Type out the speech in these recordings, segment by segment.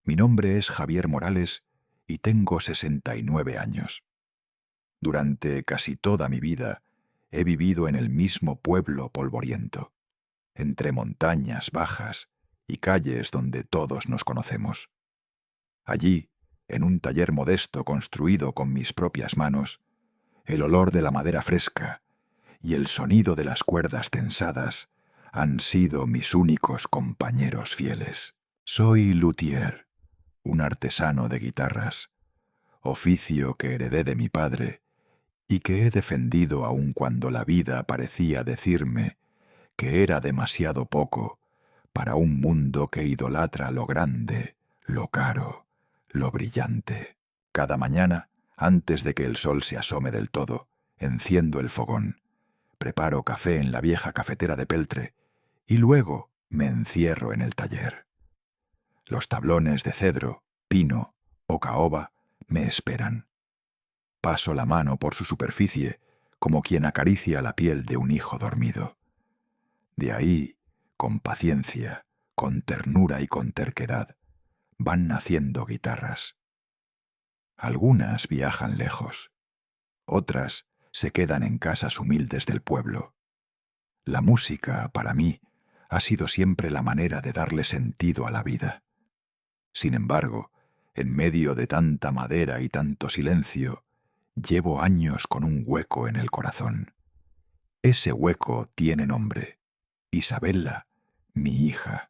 Mi nombre es Javier Morales y tengo 69 años. Durante casi toda mi vida he vivido en el mismo pueblo polvoriento, entre montañas bajas y calles donde todos nos conocemos. Allí, en un taller modesto construido con mis propias manos, el olor de la madera fresca y el sonido de las cuerdas tensadas han sido mis únicos compañeros fieles. Soy luthier, un artesano de guitarras, oficio que heredé de mi padre y que he defendido aun cuando la vida parecía decirme que era demasiado poco para un mundo que idolatra lo grande, lo caro, lo brillante. Cada mañana, antes de que el sol se asome del todo, enciendo el fogón, preparo café en la vieja cafetera de peltre y luego me encierro en el taller. Los tablones de cedro, pino o caoba me esperan. Paso la mano por su superficie como quien acaricia la piel de un hijo dormido. De ahí, con paciencia, con ternura y con terquedad, van naciendo guitarras. Algunas viajan lejos, otras se quedan en casas humildes del pueblo. La música, para mí, ha sido siempre la manera de darle sentido a la vida. Sin embargo, en medio de tanta madera y tanto silencio, llevo años con un hueco en el corazón. Ese hueco tiene nombre: Isabella, mi hija.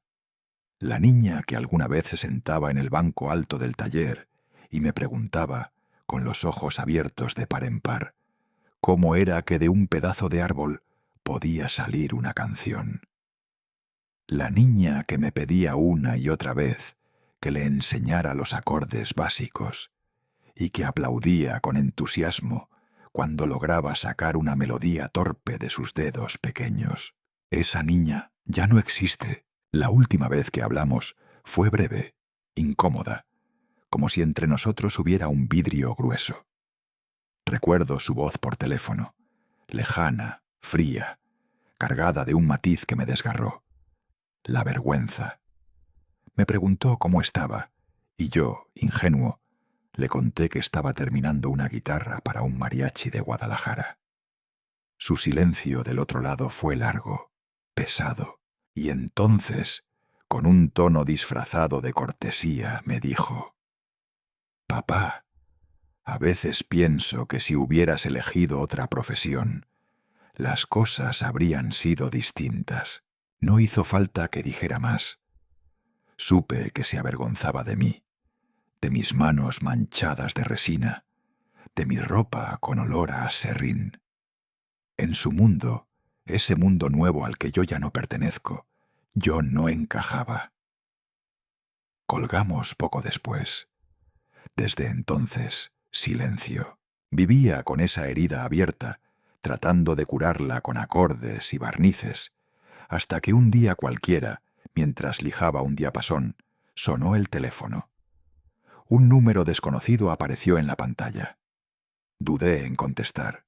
La niña que alguna vez se sentaba en el banco alto del taller y me preguntaba, con los ojos abiertos de par en par, cómo era que de un pedazo de árbol podía salir una canción. La niña que me pedía una y otra vez que le enseñara los acordes básicos y que aplaudía con entusiasmo cuando lograba sacar una melodía torpe de sus dedos pequeños. Esa niña ya no existe. La última vez que hablamos fue breve, incómoda, como si entre nosotros hubiera un vidrio grueso. Recuerdo su voz por teléfono, lejana, fría, cargada de un matiz que me desgarró: la vergüenza. Me preguntó cómo estaba, y yo, ingenuo, le conté que estaba terminando una guitarra para un mariachi de Guadalajara. Su silencio del otro lado fue largo, pesado, y entonces, con un tono disfrazado de cortesía, me dijo: «Papá, a veces pienso que si hubieras elegido otra profesión, las cosas habrían sido distintas». No hizo falta que dijera más. Supe que se avergonzaba de mí, de mis manos manchadas de resina, de mi ropa con olor a aserrín. En su mundo, ese mundo nuevo al que yo ya no pertenezco, yo no encajaba. Colgamos poco después. Desde entonces, silencio. Vivía con esa herida abierta, tratando de curarla con acordes y barnices, hasta que un día cualquiera, mientras lijaba un diapasón, sonó el teléfono. Un número desconocido apareció en la pantalla. Dudé en contestar.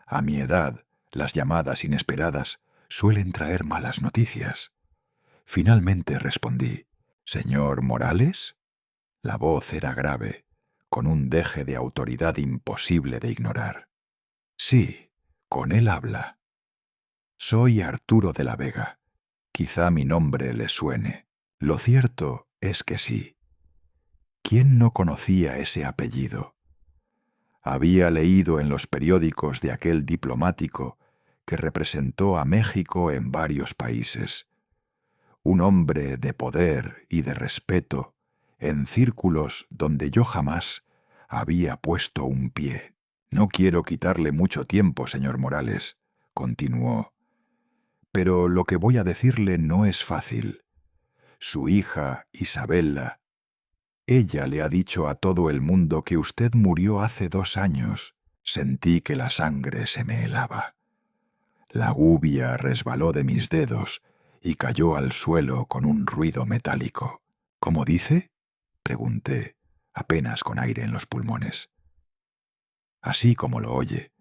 A mi edad, las llamadas inesperadas suelen traer malas noticias. Finalmente respondí: «¿Señor Morales?». La voz era grave, con un deje de autoridad imposible de ignorar. «Sí, con él habla». «Soy Arturo de la Vega. Quizá mi nombre le suene». Lo cierto es que sí. ¿Quién no conocía ese apellido? Había leído en los periódicos de aquel diplomático que representó a México en varios países. Un hombre de poder y de respeto en círculos donde yo jamás había puesto un pie. «No quiero quitarle mucho tiempo, señor Morales», continuó, «pero lo que voy a decirle no es fácil. Su hija, Isabella, ella le ha dicho a todo el mundo que usted murió hace 2 años». Sentí que la sangre se me helaba. La gubia resbaló de mis dedos y cayó al suelo con un ruido metálico. «¿Cómo dice?», pregunté, apenas con aire en los pulmones. Así como lo oye.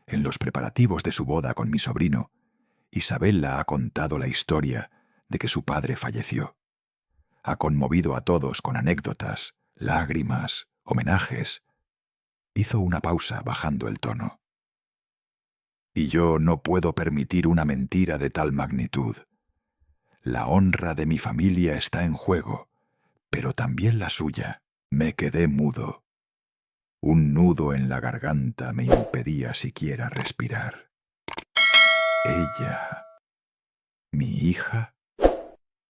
En los preparativos de su boda con mi sobrino, Isabella ha contado la historia de que su padre falleció. ha conmovido a todos con anécdotas, lágrimas, homenajes. Hizo una pausa bajando el tono. Y yo no puedo permitir una mentira de tal magnitud. La honra de mi familia está en juego, pero también la suya. Me quedé mudo. Un nudo en la garganta me impedía siquiera respirar. Ella, mi hija,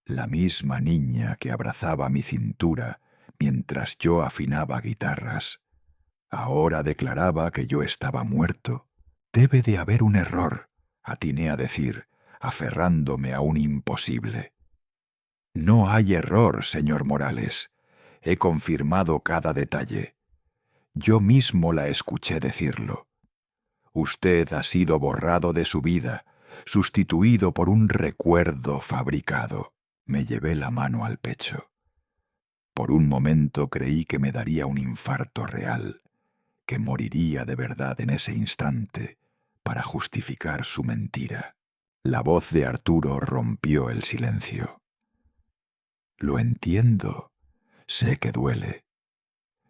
la misma niña que abrazaba mi cintura mientras yo afinaba guitarras, ahora declaraba que yo estaba muerto. Debe de haber un error, atiné a decir, aferrándome a un imposible. No hay error, señor Morales. He confirmado cada detalle. Yo mismo la escuché decirlo. Usted ha sido borrado de su vida, sustituido por un recuerdo fabricado. Me llevé la mano al pecho. Por un momento creí que me daría un infarto real, que moriría de verdad en ese instante para justificar su mentira. La voz de Arturo rompió el silencio. Lo entiendo, sé que duele,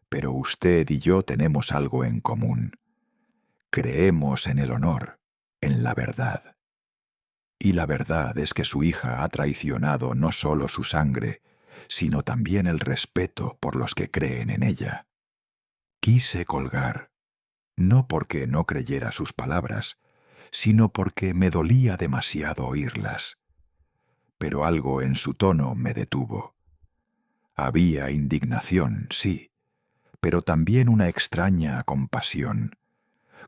pero usted y yo tenemos algo en común. Creemos en el honor, en la verdad. Y la verdad es que su hija ha traicionado no solo su sangre, sino también el respeto por los que creen en ella. Quise colgar, no porque no creyera sus palabras, sino porque me dolía demasiado oírlas. Pero algo en su tono me detuvo. Había indignación, sí, pero también una extraña compasión,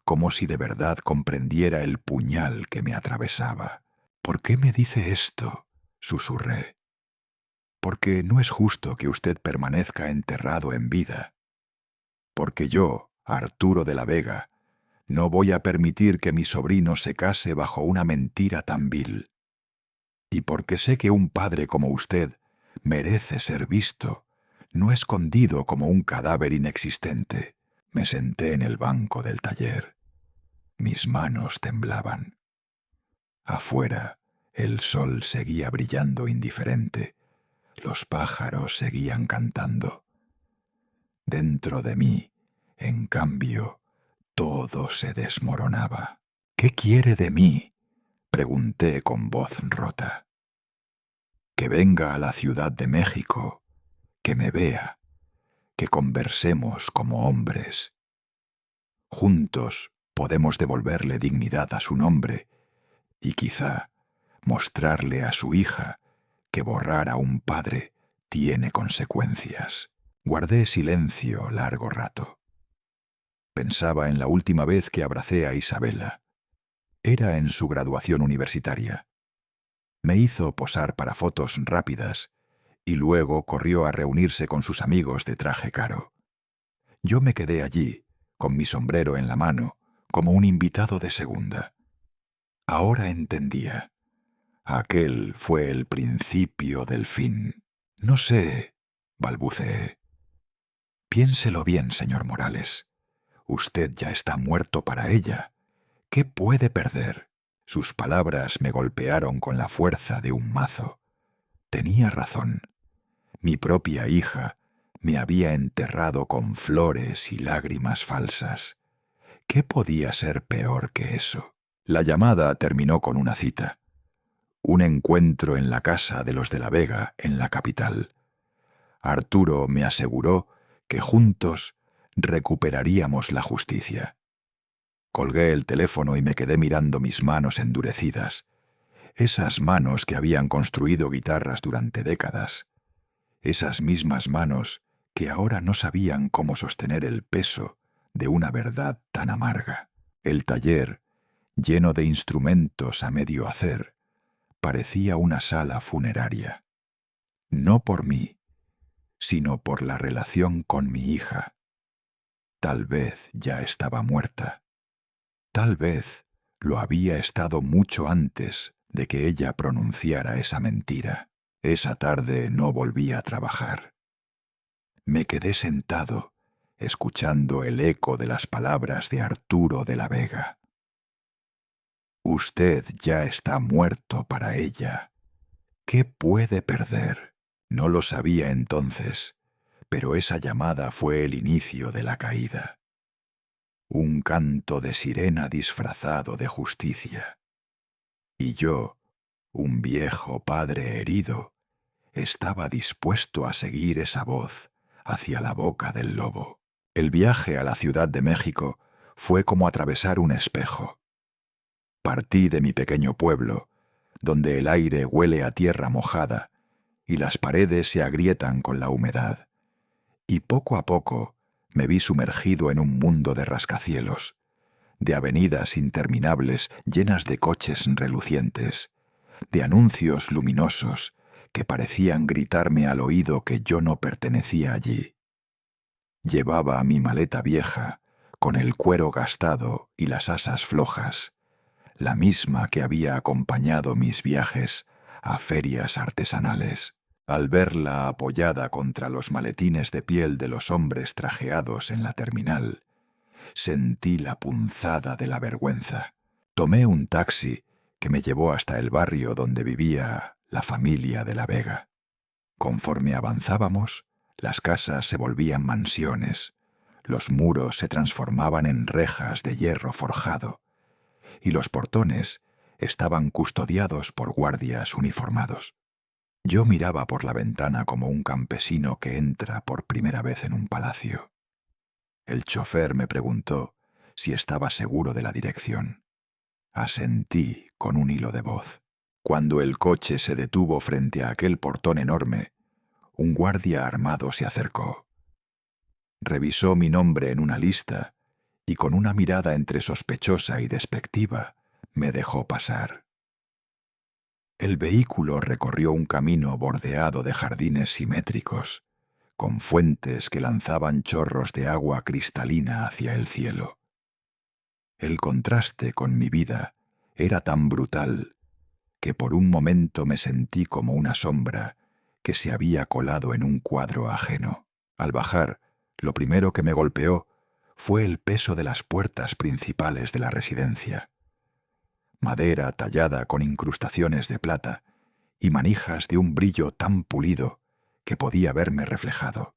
como si de verdad comprendiera el puñal que me atravesaba. ¿Por qué me dice esto?, susurré. Porque no es justo que usted permanezca enterrado en vida. Porque yo, Arturo de la Vega, no voy a permitir que mi sobrino se case bajo una mentira tan vil. Y porque sé que un padre como usted merece ser visto, no escondido como un cadáver inexistente, me senté en el banco del taller. Mis manos temblaban. Afuera, el sol seguía brillando indiferente. Los pájaros seguían cantando. Dentro de mí, en cambio, todo se desmoronaba. ¿Qué quiere de mí?, pregunté con voz rota. Que venga a la Ciudad de México, que me vea, que conversemos como hombres. Juntos podemos devolverle dignidad a su nombre y quizá mostrarle a su hija que borrar a un padre tiene consecuencias. Guardé silencio largo rato. Pensaba en la última vez que abracé a Isabela. Era en su graduación universitaria. Me hizo posar para fotos rápidas y luego corrió a reunirse con sus amigos de traje caro. Yo me quedé allí, con mi sombrero en la mano, como un invitado de segunda. Ahora entendía. Aquel fue el principio del fin. No sé, balbuceé. Piénselo bien, señor Morales. Usted ya está muerto para ella. ¿Qué puede perder? Sus palabras me golpearon con la fuerza de un mazo. Tenía razón. Mi propia hija me había enterrado con flores y lágrimas falsas. ¿Qué podía ser peor que eso? La llamada terminó con una cita. Un encuentro en la casa de los de la Vega, en la capital. Arturo me aseguró que juntos recuperaríamos la justicia. Colgué el teléfono y me quedé mirando mis manos endurecidas, esas manos que habían construido guitarras durante décadas, esas mismas manos que ahora no sabían cómo sostener el peso de una verdad tan amarga. El taller, lleno de instrumentos a medio hacer, parecía una sala funeraria. No por mí, sino por la relación con mi hija. Tal vez ya estaba muerta. Tal vez lo había estado mucho antes de que ella pronunciara esa mentira. Esa tarde no volví a trabajar. Me quedé sentado, escuchando el eco de las palabras de Arturo de la Vega. Usted ya está muerto para ella. ¿Qué puede perder? No lo sabía entonces, pero esa llamada fue el inicio de la caída. Un canto de sirena disfrazado de justicia. Y yo, un viejo padre herido, estaba dispuesto a seguir esa voz hacia la boca del lobo. El viaje a la Ciudad de México fue como atravesar un espejo. Partí de mi pequeño pueblo, donde el aire huele a tierra mojada y las paredes se agrietan con la humedad, y poco a poco me vi sumergido en un mundo de rascacielos, de avenidas interminables llenas de coches relucientes, de anuncios luminosos que parecían gritarme al oído que yo no pertenecía allí. Llevaba mi maleta vieja, con el cuero gastado y las asas flojas, la misma que había acompañado mis viajes a ferias artesanales. Al verla apoyada contra los maletines de piel de los hombres trajeados en la terminal, sentí la punzada de la vergüenza. Tomé un taxi que me llevó hasta el barrio donde vivía la familia de la Vega. Conforme avanzábamos, las casas se volvían mansiones, los muros se transformaban en rejas de hierro forjado, y los portones estaban custodiados por guardias uniformados. Yo miraba por la ventana como un campesino que entra por primera vez en un palacio. El chofer me preguntó si estaba seguro de la dirección. Asentí con un hilo de voz. Cuando el coche se detuvo frente a aquel portón enorme, un guardia armado se acercó. Revisó mi nombre en una lista y con una mirada entre sospechosa y despectiva me dejó pasar. El vehículo recorrió un camino bordeado de jardines simétricos, con fuentes que lanzaban chorros de agua cristalina hacia el cielo. El contraste con mi vida era tan brutal que por un momento me sentí como una sombra que se había colado en un cuadro ajeno. Al bajar, lo primero que me golpeó fue el peso de las puertas principales de la residencia. Madera tallada con incrustaciones de plata y manijas de un brillo tan pulido que podía verme reflejado.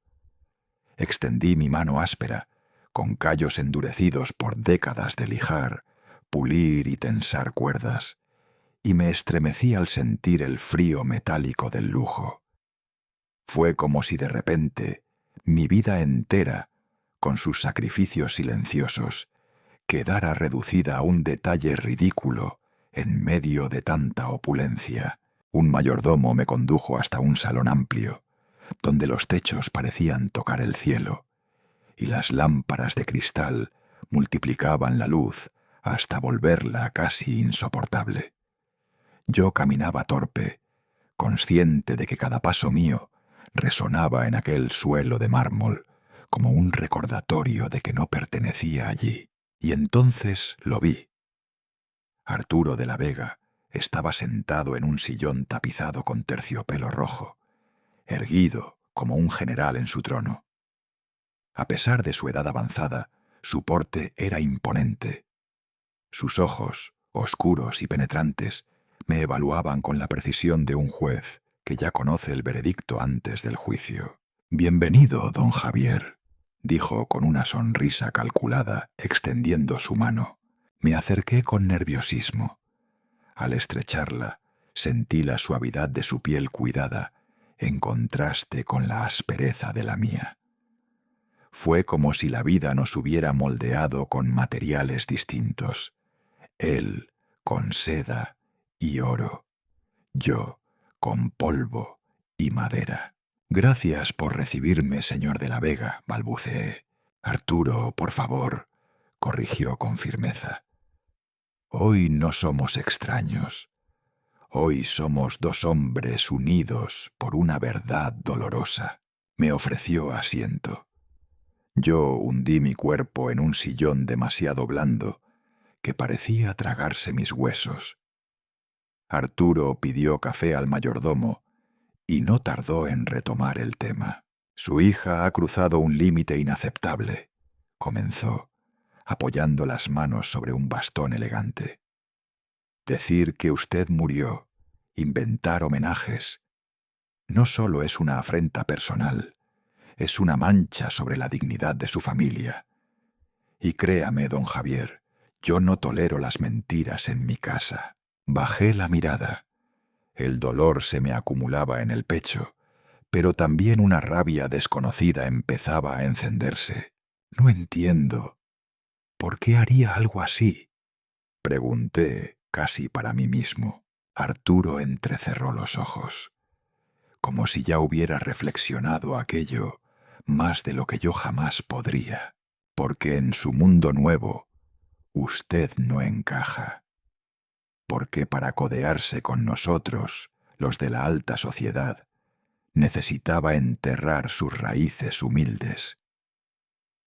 Extendí mi mano áspera, con callos endurecidos por décadas de lijar, pulir y tensar cuerdas, y me estremecí al sentir el frío metálico del lujo. Fue como si de repente mi vida entera, con sus sacrificios silenciosos, quedara reducida a un detalle ridículo en medio de tanta opulencia. Un mayordomo me condujo hasta un salón amplio, donde los techos parecían tocar el cielo, y las lámparas de cristal multiplicaban la luz hasta volverla casi insoportable. Yo caminaba torpe, consciente de que cada paso mío resonaba en aquel suelo de mármol como un recordatorio de que no pertenecía allí. Y entonces lo vi. Arturo de la Vega estaba sentado en un sillón tapizado con terciopelo rojo, erguido como un general en su trono. A pesar de su edad avanzada, su porte era imponente. Sus ojos, oscuros y penetrantes, me evaluaban con la precisión de un juez que ya conoce el veredicto antes del juicio. «Bienvenido, don Javier», dijo con una sonrisa calculada, extendiendo su mano. Me acerqué con nerviosismo. Al estrecharla, sentí la suavidad de su piel cuidada, en contraste con la aspereza de la mía. Fue como si la vida nos hubiera moldeado con materiales distintos. Él con seda y oro, yo con polvo y madera. «Gracias por recibirme, señor de la Vega», balbuceé. «Arturo, por favor», corrigió con firmeza. «Hoy no somos extraños. Hoy somos dos hombres unidos por una verdad dolorosa». Me ofreció asiento. Yo hundí mi cuerpo en un sillón demasiado blando que parecía tragarse mis huesos. Arturo pidió café al mayordomo y no tardó en retomar el tema. «Su hija ha cruzado un límite inaceptable», comenzó, apoyando las manos sobre un bastón elegante. «Decir que usted murió, inventar homenajes. no solo es una afrenta personal, es una mancha sobre la dignidad de su familia. Y créame, don Javier, yo no tolero las mentiras en mi casa. Bajé la mirada. El dolor se me acumulaba en el pecho, pero también una rabia desconocida empezaba a encenderse. No entiendo. ¿Por qué haría algo así? Pregunté, casi para mí mismo. Arturo entrecerró los ojos, como si ya hubiera reflexionado aquello más de lo que yo jamás podría, porque en su mundo nuevo usted no encaja, porque para codearse con nosotros, los de la alta sociedad, necesitaba enterrar sus raíces humildes.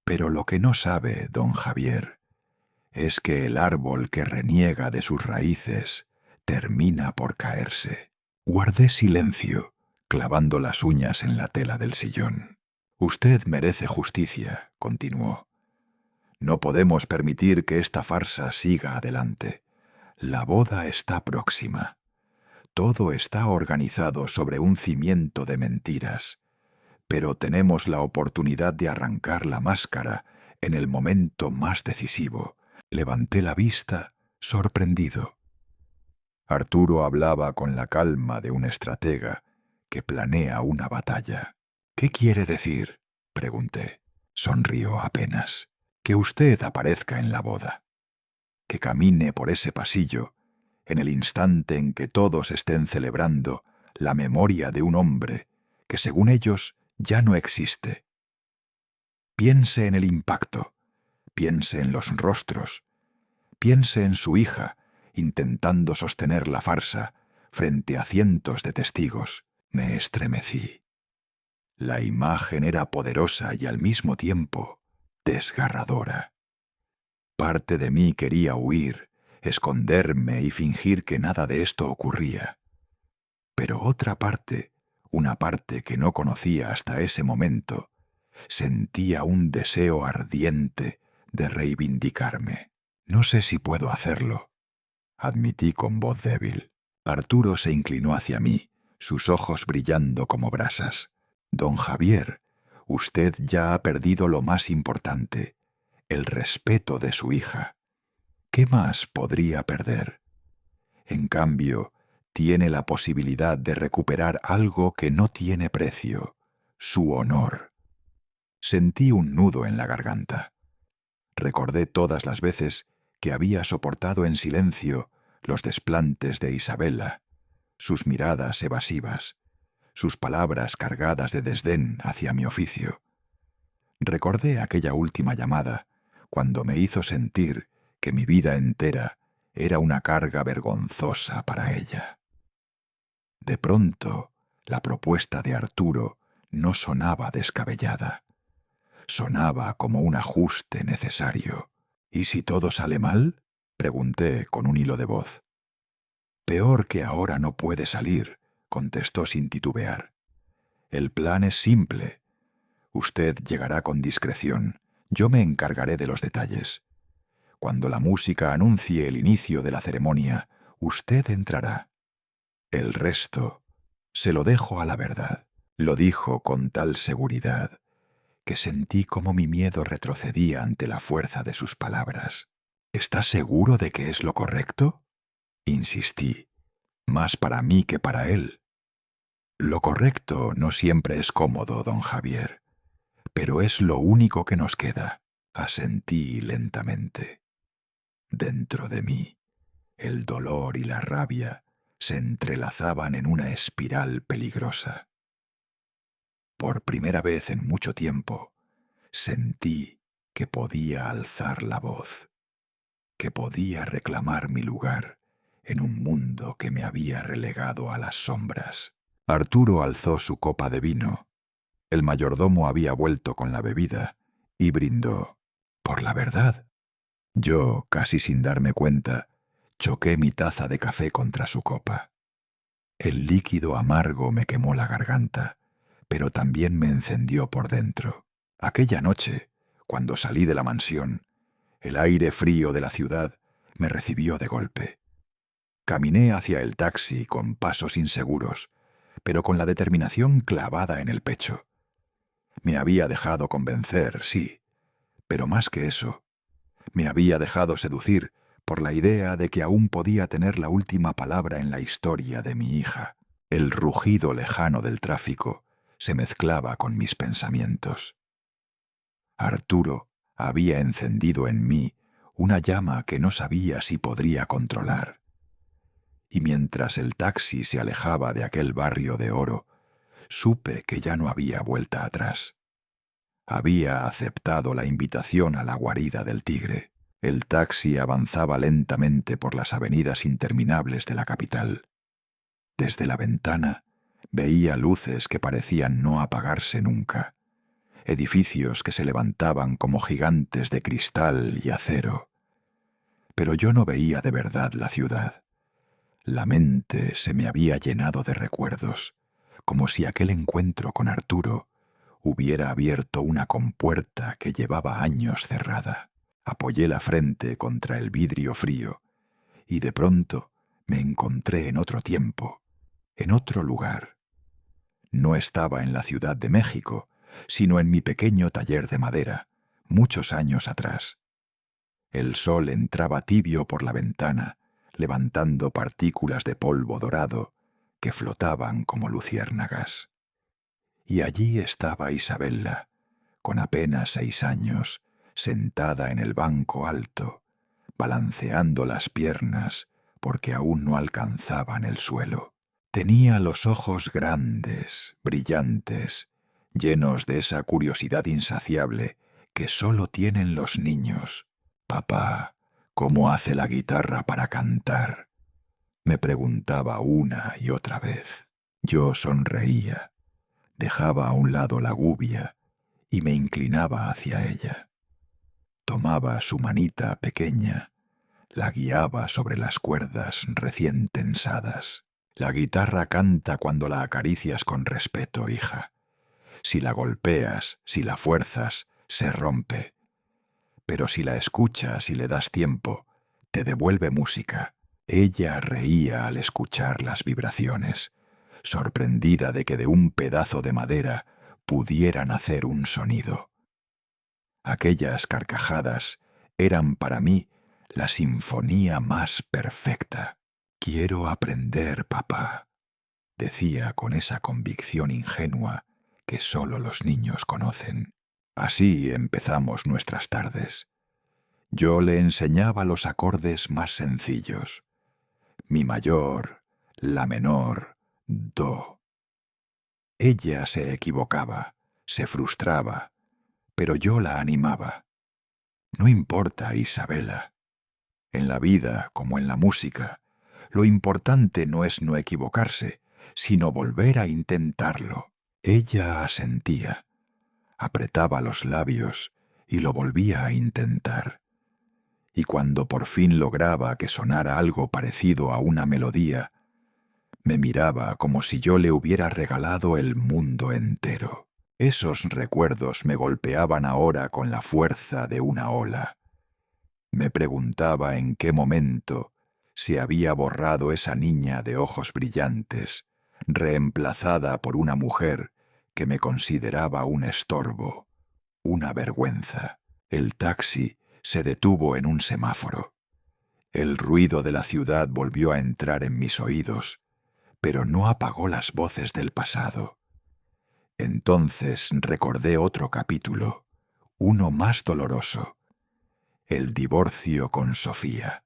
Pero lo que no sabe, don Javier, es que el árbol que reniega de sus raíces termina por caerse. Guardé silencio, clavando las uñas en la tela del sillón. Usted merece justicia, continuó. No podemos permitir que esta farsa siga adelante. La boda está próxima. Todo está organizado sobre un cimiento de mentiras, pero tenemos la oportunidad de arrancar la máscara en el momento más decisivo. Levanté la vista, sorprendido. Arturo hablaba con la calma de un estratega que planea una batalla. ¿Qué quiere decir?, pregunté. Sonrió apenas. Que usted aparezca en la boda, que camine por ese pasillo en el instante en que todos estén celebrando la memoria de un hombre que, según ellos, ya no existe. Piense en el impacto, piense en los rostros, piense en su hija intentando sostener la farsa frente a cientos de testigos. Me estremecí. La imagen era poderosa y al mismo tiempo desgarradora. Parte de mí quería huir, esconderme y fingir que nada de esto ocurría. Pero otra parte, una parte que no conocía hasta ese momento, sentía un deseo ardiente de reivindicarme. No sé si puedo hacerlo, admití con voz débil. Arturo se inclinó hacia mí, sus ojos brillando como brasas. Don Javier, usted ya ha perdido lo más importante, el respeto de su hija. ¿Qué más podría perder? En cambio, tiene la posibilidad de recuperar algo que no tiene precio, su honor. Sentí un nudo en la garganta. Recordé todas las veces que había soportado en silencio los desplantes de Isabela, sus miradas evasivas, sus palabras cargadas de desdén hacia mi oficio. Recordé aquella última llamada, cuando me hizo sentir que mi vida entera era una carga vergonzosa para ella. De pronto, la propuesta de Arturo no sonaba descabellada. Sonaba como un ajuste necesario. ¿Y si todo sale mal?, pregunté con un hilo de voz. Peor que ahora no puede salir, contestó sin titubear. El plan es simple. Usted llegará con discreción. Yo me encargaré de los detalles. Cuando la música anuncie el inicio de la ceremonia, usted entrará. El resto se lo dejo a la verdad. Lo dijo con tal seguridad que sentí como mi miedo retrocedía ante la fuerza de sus palabras. ¿Está seguro de que es lo correcto?, insistí, más para mí que para él. Lo correcto no siempre es cómodo, don Javier, pero es lo único que nos queda, asentí lentamente. Dentro de mí, el dolor y la rabia se entrelazaban en una espiral peligrosa. Por primera vez en mucho tiempo, sentí que podía alzar la voz, que podía reclamar mi lugar en un mundo que me había relegado a las sombras. Arturo alzó su copa de vino. El mayordomo había vuelto con la bebida y brindó. «Por la verdad». Yo, casi sin darme cuenta, choqué mi taza de café contra su copa. El líquido amargo me quemó la garganta, pero también me encendió por dentro. Aquella noche, cuando salí de la mansión, el aire frío de la ciudad me recibió de golpe. Caminé hacia el taxi con pasos inseguros, pero con la determinación clavada en el pecho. Me había dejado convencer, sí, pero más que eso, me había dejado seducir por la idea de que aún podía tener la última palabra en la historia de mi hija. El rugido lejano del tráfico se mezclaba con mis pensamientos. Arturo había encendido en mí una llama que no sabía si podría controlar. Y mientras el taxi se alejaba de aquel barrio de oro, supe que ya no había vuelta atrás. Había aceptado la invitación a la guarida del tigre. El taxi avanzaba lentamente por las avenidas interminables de la capital. Desde la ventana veía luces que parecían no apagarse nunca, edificios que se levantaban como gigantes de cristal y acero. Pero yo no veía de verdad la ciudad. La mente se me había llenado de recuerdos, como si aquel encuentro con Arturo hubiera abierto una compuerta que llevaba años cerrada. Apoyé la frente contra el vidrio frío y de pronto me encontré en otro tiempo, en otro lugar. No estaba en la Ciudad de México, sino en mi pequeño taller de madera, muchos años atrás. El sol entraba tibio por la ventana, levantando partículas de polvo dorado que flotaban como luciérnagas. Y allí estaba Isabella, con apenas 6 años, sentada en el banco alto, balanceando las piernas porque aún no alcanzaban el suelo. Tenía los ojos grandes, brillantes, llenos de esa curiosidad insaciable que solo tienen los niños. «Papá, ¿cómo hace la guitarra para cantar?», me preguntaba una y otra vez. Yo sonreía, dejaba a un lado la gubia y me inclinaba hacia ella. Tomaba su manita pequeña, la guiaba sobre las cuerdas recién tensadas. «La guitarra canta cuando la acaricias con respeto, hija. Si la golpeas, si la fuerzas, se rompe. Pero si la escuchas y le das tiempo, te devuelve música». Ella reía al escuchar las vibraciones, sorprendida de que de un pedazo de madera pudieran hacer un sonido. Aquellas carcajadas eran para mí la sinfonía más perfecta. «Quiero aprender, papá», decía con esa convicción ingenua que solo los niños conocen. Así empezamos nuestras tardes. Yo le enseñaba los acordes más sencillos: mi mayor, la menor, do. Ella se equivocaba, se frustraba, pero yo la animaba. «No importa, Isabella. En la vida, como en la música, lo importante no es no equivocarse, sino volver a intentarlo». Ella asentía, apretaba los labios y lo volvía a intentar. Y cuando por fin lograba que sonara algo parecido a una melodía, me miraba como si yo le hubiera regalado el mundo entero. Esos recuerdos me golpeaban ahora con la fuerza de una ola. Me preguntaba en qué momento se había borrado esa niña de ojos brillantes, reemplazada por una mujer que me consideraba un estorbo, una vergüenza. El taxi se detuvo en un semáforo. El ruido de la ciudad volvió a entrar en mis oídos, pero no apagó las voces del pasado. Entonces recordé otro capítulo, uno más doloroso: el divorcio con Sofía,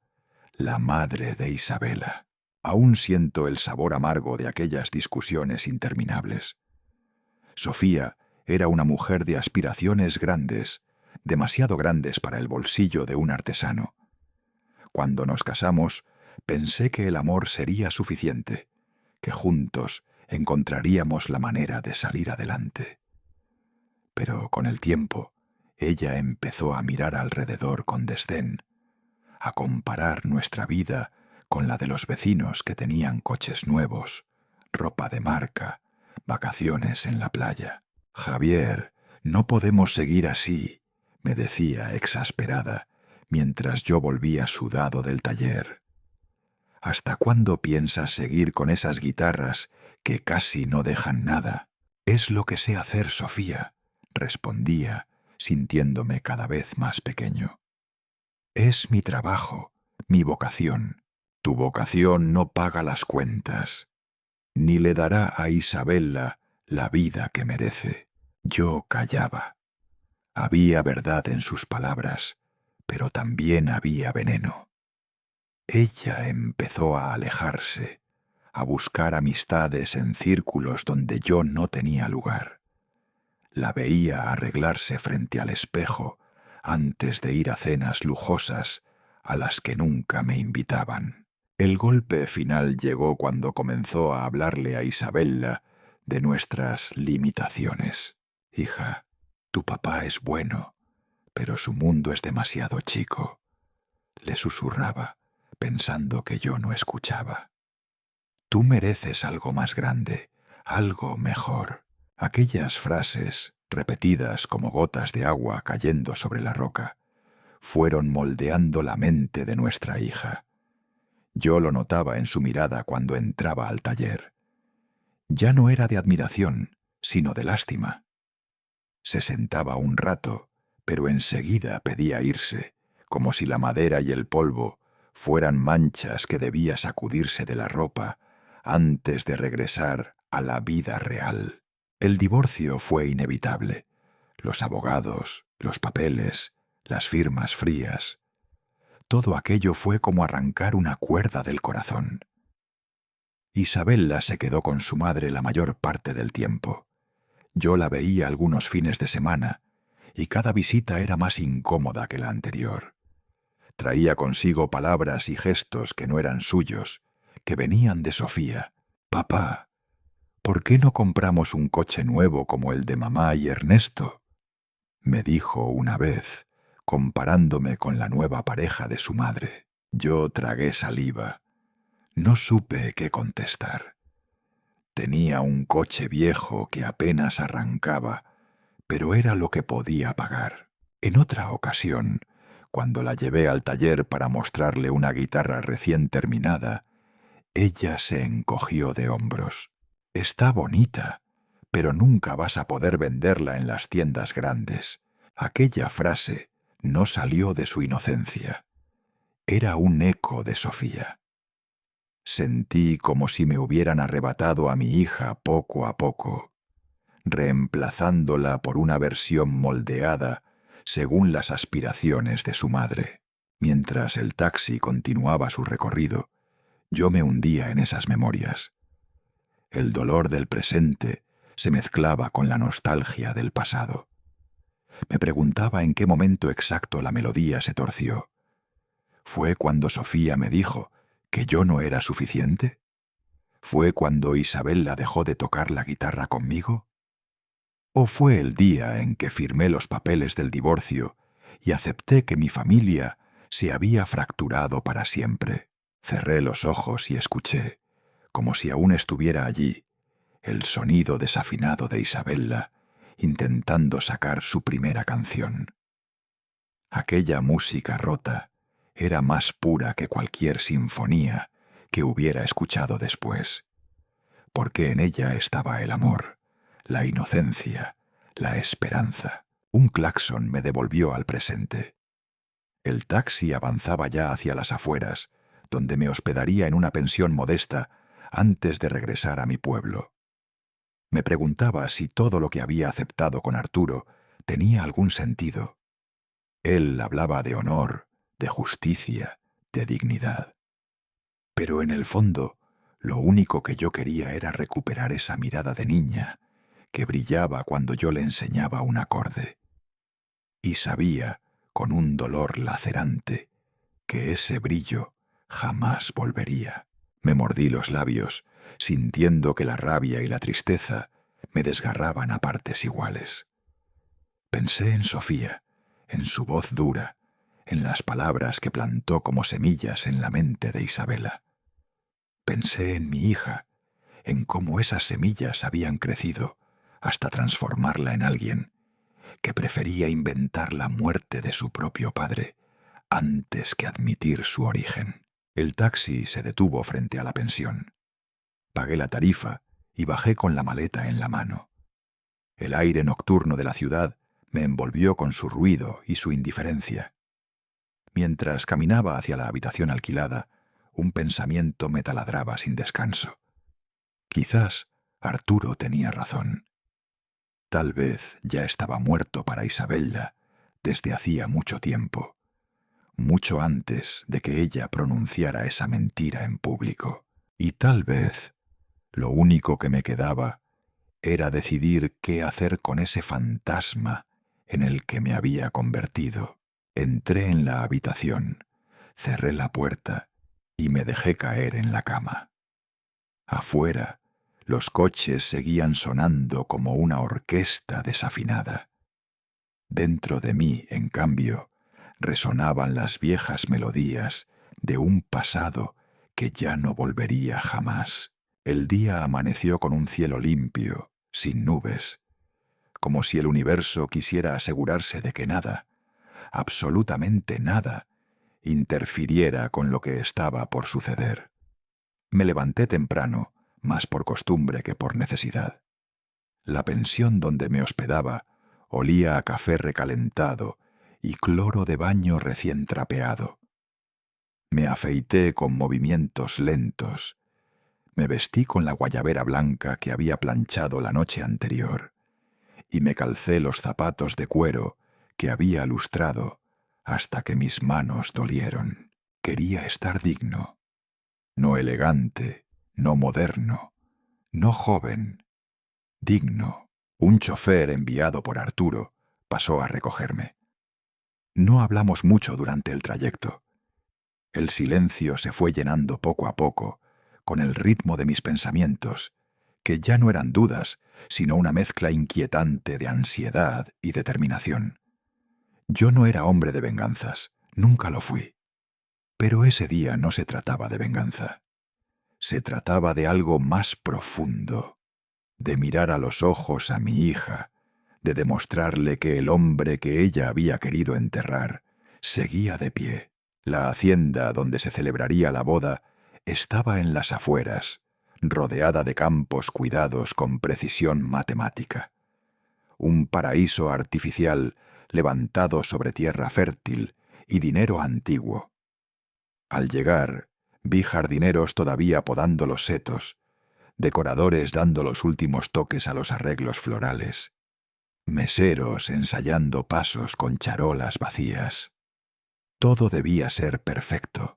la madre de Isabella. Aún siento el sabor amargo de aquellas discusiones interminables. Sofía era una mujer de aspiraciones grandes, demasiado grandes para el bolsillo de un artesano. Cuando nos casamos, pensé que el amor sería suficiente, que juntos encontraríamos la manera de salir adelante. Pero con el tiempo, ella empezó a mirar alrededor con desdén, a comparar nuestra vida con la de los vecinos que tenían coches nuevos, ropa de marca, vacaciones en la playa. «Javier, no podemos seguir así», me decía exasperada, mientras yo volvía sudado del taller. «¿Hasta cuándo piensas seguir con esas guitarras que casi no dejan nada. «Es lo que sé hacer, Sofía», respondía, sintiéndome cada vez más pequeño. «Es mi trabajo, mi vocación. Tu vocación no paga las cuentas, ni le dará a Isabella la vida que merece». Yo callaba. Había verdad en sus palabras, pero también había veneno. Ella empezó a alejarse, a buscar amistades en círculos donde yo no tenía lugar. La veía arreglarse frente al espejo antes de ir a cenas lujosas a las que nunca me invitaban. El golpe final llegó cuando comenzó a hablarle a Isabella de nuestras limitaciones. «Hija, tu papá es bueno, pero su mundo es demasiado chico», le susurraba, pensando que yo no escuchaba. «Tú mereces algo más grande, algo mejor». Aquellas frases, repetidas como gotas de agua cayendo sobre la roca, fueron moldeando la mente de nuestra hija. Yo lo notaba en su mirada cuando entraba al taller. Ya no era de admiración, sino de lástima. Se sentaba un rato, pero enseguida pedía irse, como si la madera y el polvo fueran manchas que debía sacudirse de la ropa antes de regresar a la vida real. El divorcio fue inevitable. Los abogados, los papeles, las firmas frías. Todo aquello fue como arrancar una cuerda del corazón. Isabella se quedó con su madre la mayor parte del tiempo. Yo la veía algunos fines de semana, y cada visita era más incómoda que la anterior. Traía consigo palabras y gestos que no eran suyos, que venían de Sofía. «Papá, ¿por qué no compramos un coche nuevo como el de mamá y Ernesto?», me dijo una vez, comparándome con la nueva pareja de su madre. Yo tragué saliva. No supe qué contestar. Tenía un coche viejo que apenas arrancaba, pero era lo que podía pagar. En otra ocasión, cuando la llevé al taller para mostrarle una guitarra recién terminada, ella se encogió de hombros. «Está bonita, pero nunca vas a poder venderla en las tiendas grandes». Aquella frase no salió de su inocencia. Era un eco de Sofía. Sentí como si me hubieran arrebatado a mi hija poco a poco, reemplazándola por una versión moldeada según las aspiraciones de su madre. Mientras el taxi continuaba su recorrido, yo me hundía en esas memorias. El dolor del presente se mezclaba con la nostalgia del pasado. Me preguntaba en qué momento exacto la melodía se torció. ¿Fue cuando Sofía me dijo que yo no era suficiente? ¿Fue cuando Isabella dejó de tocar la guitarra conmigo? ¿O fue el día en que firmé los papeles del divorcio y acepté que mi familia se había fracturado para siempre? Cerré los ojos y escuché, como si aún estuviera allí, el sonido desafinado de Isabella intentando sacar su primera canción. Aquella música rota era más pura que cualquier sinfonía que hubiera escuchado después, porque en ella estaba el amor, la inocencia, la esperanza. Un claxon me devolvió al presente. El taxi avanzaba ya hacia las afueras, donde me hospedaría en una pensión modesta antes de regresar a mi pueblo. Me preguntaba si todo lo que había aceptado con Arturo tenía algún sentido. Él hablaba de honor, de justicia, de dignidad. Pero en el fondo, lo único que yo quería era recuperar esa mirada de niña que brillaba cuando yo le enseñaba un acorde. Y sabía, con un dolor lacerante, que ese brillo jamás volvería. Me mordí los labios, sintiendo que la rabia y la tristeza me desgarraban a partes iguales. Pensé en Sofía, en su voz dura, en las palabras que plantó como semillas en la mente de Isabella. Pensé en mi hija, en cómo esas semillas habían crecido hasta transformarla en alguien que prefería inventar la muerte de su propio padre antes que admitir su origen. El taxi se detuvo frente a la pensión. Pagué la tarifa y bajé con la maleta en la mano. El aire nocturno de la ciudad me envolvió con su ruido y su indiferencia. Mientras caminaba hacia la habitación alquilada, un pensamiento me taladraba sin descanso. Quizás Arturo tenía razón. Tal vez ya estaba muerto para Isabella desde hacía mucho tiempo, mucho antes de que ella pronunciara esa mentira en público. Y tal vez lo único que me quedaba era decidir qué hacer con ese fantasma en el que me había convertido. Entré en la habitación, cerré la puerta y me dejé caer en la cama. Afuera, los coches seguían sonando como una orquesta desafinada. Dentro de mí, en cambio, resonaban las viejas melodías de un pasado que ya no volvería jamás. El día amaneció con un cielo limpio, sin nubes, como si el universo quisiera asegurarse de que nada, absolutamente nada, interfiriera con lo que estaba por suceder. Me levanté temprano, más por costumbre que por necesidad. La pensión donde me hospedaba olía a café recalentado y cloro de baño recién trapeado. Me afeité con movimientos lentos. Me vestí con la guayabera blanca que había planchado la noche anterior y me calcé los zapatos de cuero que había lustrado hasta que mis manos dolieron. Quería estar digno, no elegante, no moderno, no joven, digno. Un chofer enviado por Arturo pasó a recogerme. No hablamos mucho durante el trayecto. El silencio se fue llenando poco a poco con el ritmo de mis pensamientos, que ya no eran dudas, sino una mezcla inquietante de ansiedad y determinación. Yo no era hombre de venganzas, nunca lo fui. Pero ese día no se trataba de venganza. Se trataba de algo más profundo, de mirar a los ojos a mi hija, de demostrarle que el hombre que ella había querido enterrar seguía de pie. La hacienda donde se celebraría la boda estaba en las afueras, rodeada de campos cuidados con precisión matemática. Un paraíso artificial levantado sobre tierra fértil y dinero antiguo. Al llegar, vi jardineros todavía podando los setos, decoradores dando los últimos toques a los arreglos florales, meseros ensayando pasos con charolas vacías. Todo debía ser perfecto,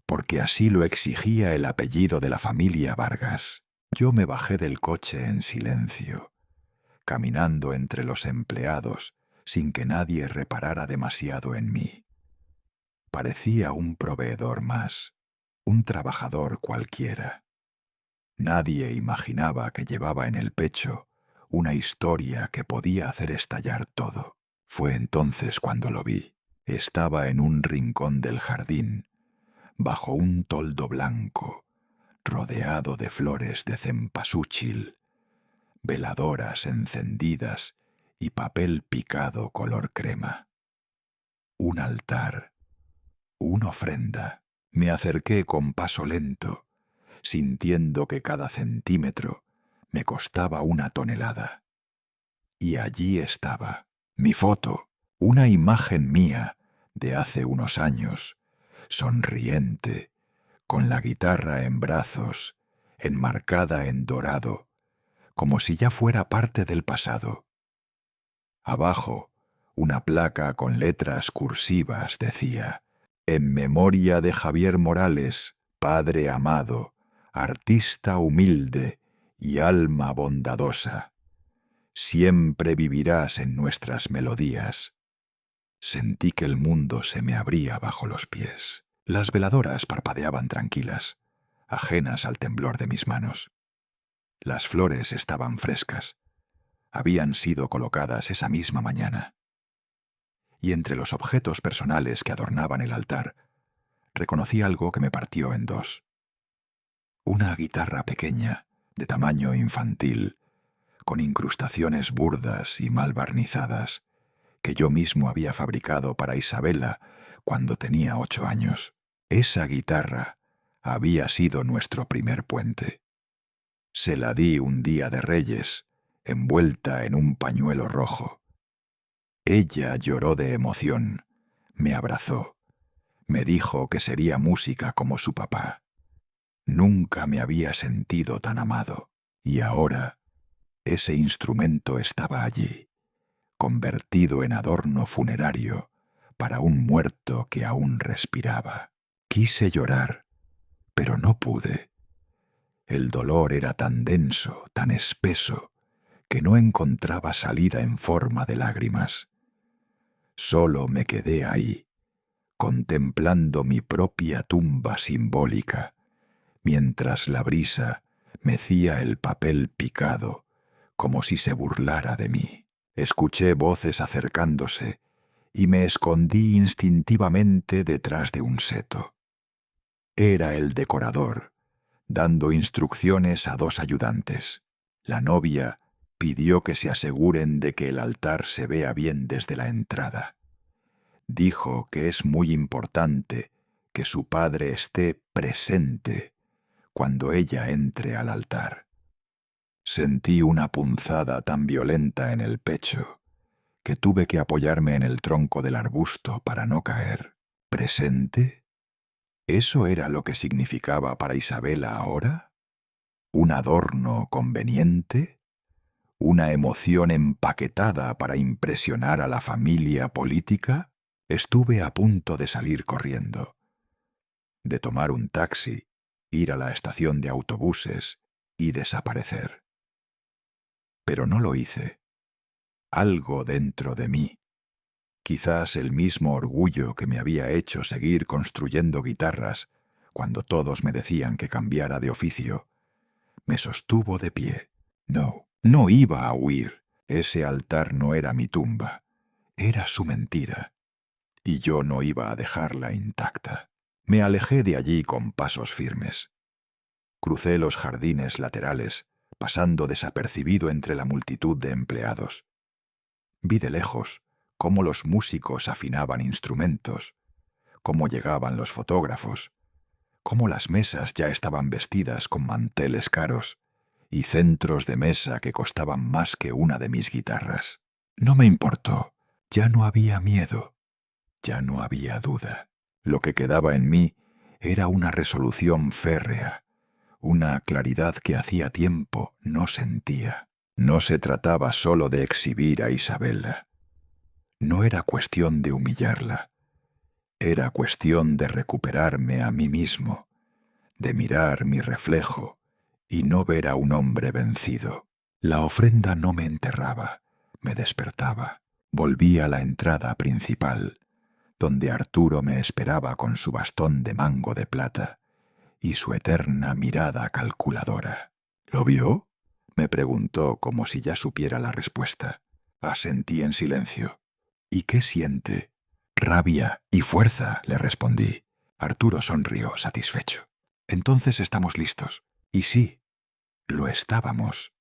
porque así lo exigía el apellido de la familia Vargas. Yo me bajé del coche en silencio, caminando entre los empleados sin que nadie reparara demasiado en mí. Parecía un proveedor más, un trabajador cualquiera. Nadie imaginaba que llevaba en el pecho una historia que podía hacer estallar todo. Fue entonces cuando lo vi. Estaba en un rincón del jardín, bajo un toldo blanco, rodeado de flores de cempasúchil, veladoras encendidas y papel picado color crema. Un altar, una ofrenda. Me acerqué con paso lento, sintiendo que cada centímetro me costaba una tonelada. Y allí estaba, mi foto, una imagen mía de hace unos años, sonriente, con la guitarra en brazos, enmarcada en dorado, como si ya fuera parte del pasado. Abajo, una placa con letras cursivas decía: «En memoria de Javier Morales, padre amado, artista humilde y alma bondadosa. Siempre vivirás en nuestras melodías». Sentí que el mundo se me abría bajo los pies. Las veladoras parpadeaban tranquilas, ajenas al temblor de mis manos. Las flores estaban frescas. Habían sido colocadas esa misma mañana. Y entre los objetos personales que adornaban el altar, reconocí algo que me partió en dos. Una guitarra pequeña, de tamaño infantil, con incrustaciones burdas y mal barnizadas, que yo mismo había fabricado para Isabella cuando tenía 8 años. Esa guitarra había sido nuestro primer puente. Se la di un día de Reyes, envuelta en un pañuelo rojo. Ella lloró de emoción, me abrazó, me dijo que sería música como su papá. Nunca me había sentido tan amado, y ahora ese instrumento estaba allí, convertido en adorno funerario para un muerto que aún respiraba. Quise llorar, pero no pude. El dolor era tan denso, tan espeso, que no encontraba salida en forma de lágrimas. Solo me quedé ahí, contemplando mi propia tumba simbólica, mientras la brisa mecía el papel picado, como si se burlara de mí. Escuché voces acercándose y me escondí instintivamente detrás de un seto. Era el decorador, dando instrucciones a dos ayudantes. La novia pidió que se aseguren de que el altar se vea bien desde la entrada. Dijo que es muy importante que su padre esté presente cuando ella entre al altar. Sentí una punzada tan violenta en el pecho que tuve que apoyarme en el tronco del arbusto para no caer. ¿Presente? ¿Eso era lo que significaba para Isabela ahora? ¿Un adorno conveniente? ¿Una emoción empaquetada para impresionar a la familia política? Estuve a punto de salir corriendo, de tomar un taxi, ir a la estación de autobuses y desaparecer. Pero no lo hice. Algo dentro de mí, quizás el mismo orgullo que me había hecho seguir construyendo guitarras cuando todos me decían que cambiara de oficio, me sostuvo de pie. No iba a huir. Ese altar no era mi tumba, era su mentira, y yo no iba a dejarla intacta. Me alejé de allí con pasos firmes. Crucé los jardines laterales, pasando desapercibido entre la multitud de empleados. Vi de lejos cómo los músicos afinaban instrumentos, cómo llegaban los fotógrafos, cómo las mesas ya estaban vestidas con manteles caros y centros de mesa que costaban más que una de mis guitarras. No me importó, ya no había miedo, ya no había duda. Lo que quedaba en mí era una resolución férrea, una claridad que hacía tiempo no sentía. No se trataba solo de exhibir a Isabela. No era cuestión de humillarla. Era cuestión de recuperarme a mí mismo, de mirar mi reflejo y no ver a un hombre vencido. La ofrenda no me enterraba, me despertaba. Volví a la entrada principal, donde Arturo me esperaba con su bastón de mango de plata y su eterna mirada calculadora. ¿Lo vio?, me preguntó como si ya supiera la respuesta. Asentí en silencio. ¿Y qué siente? Rabia y fuerza, le respondí. Arturo sonrió, satisfecho. Entonces estamos listos. Y sí, lo estábamos.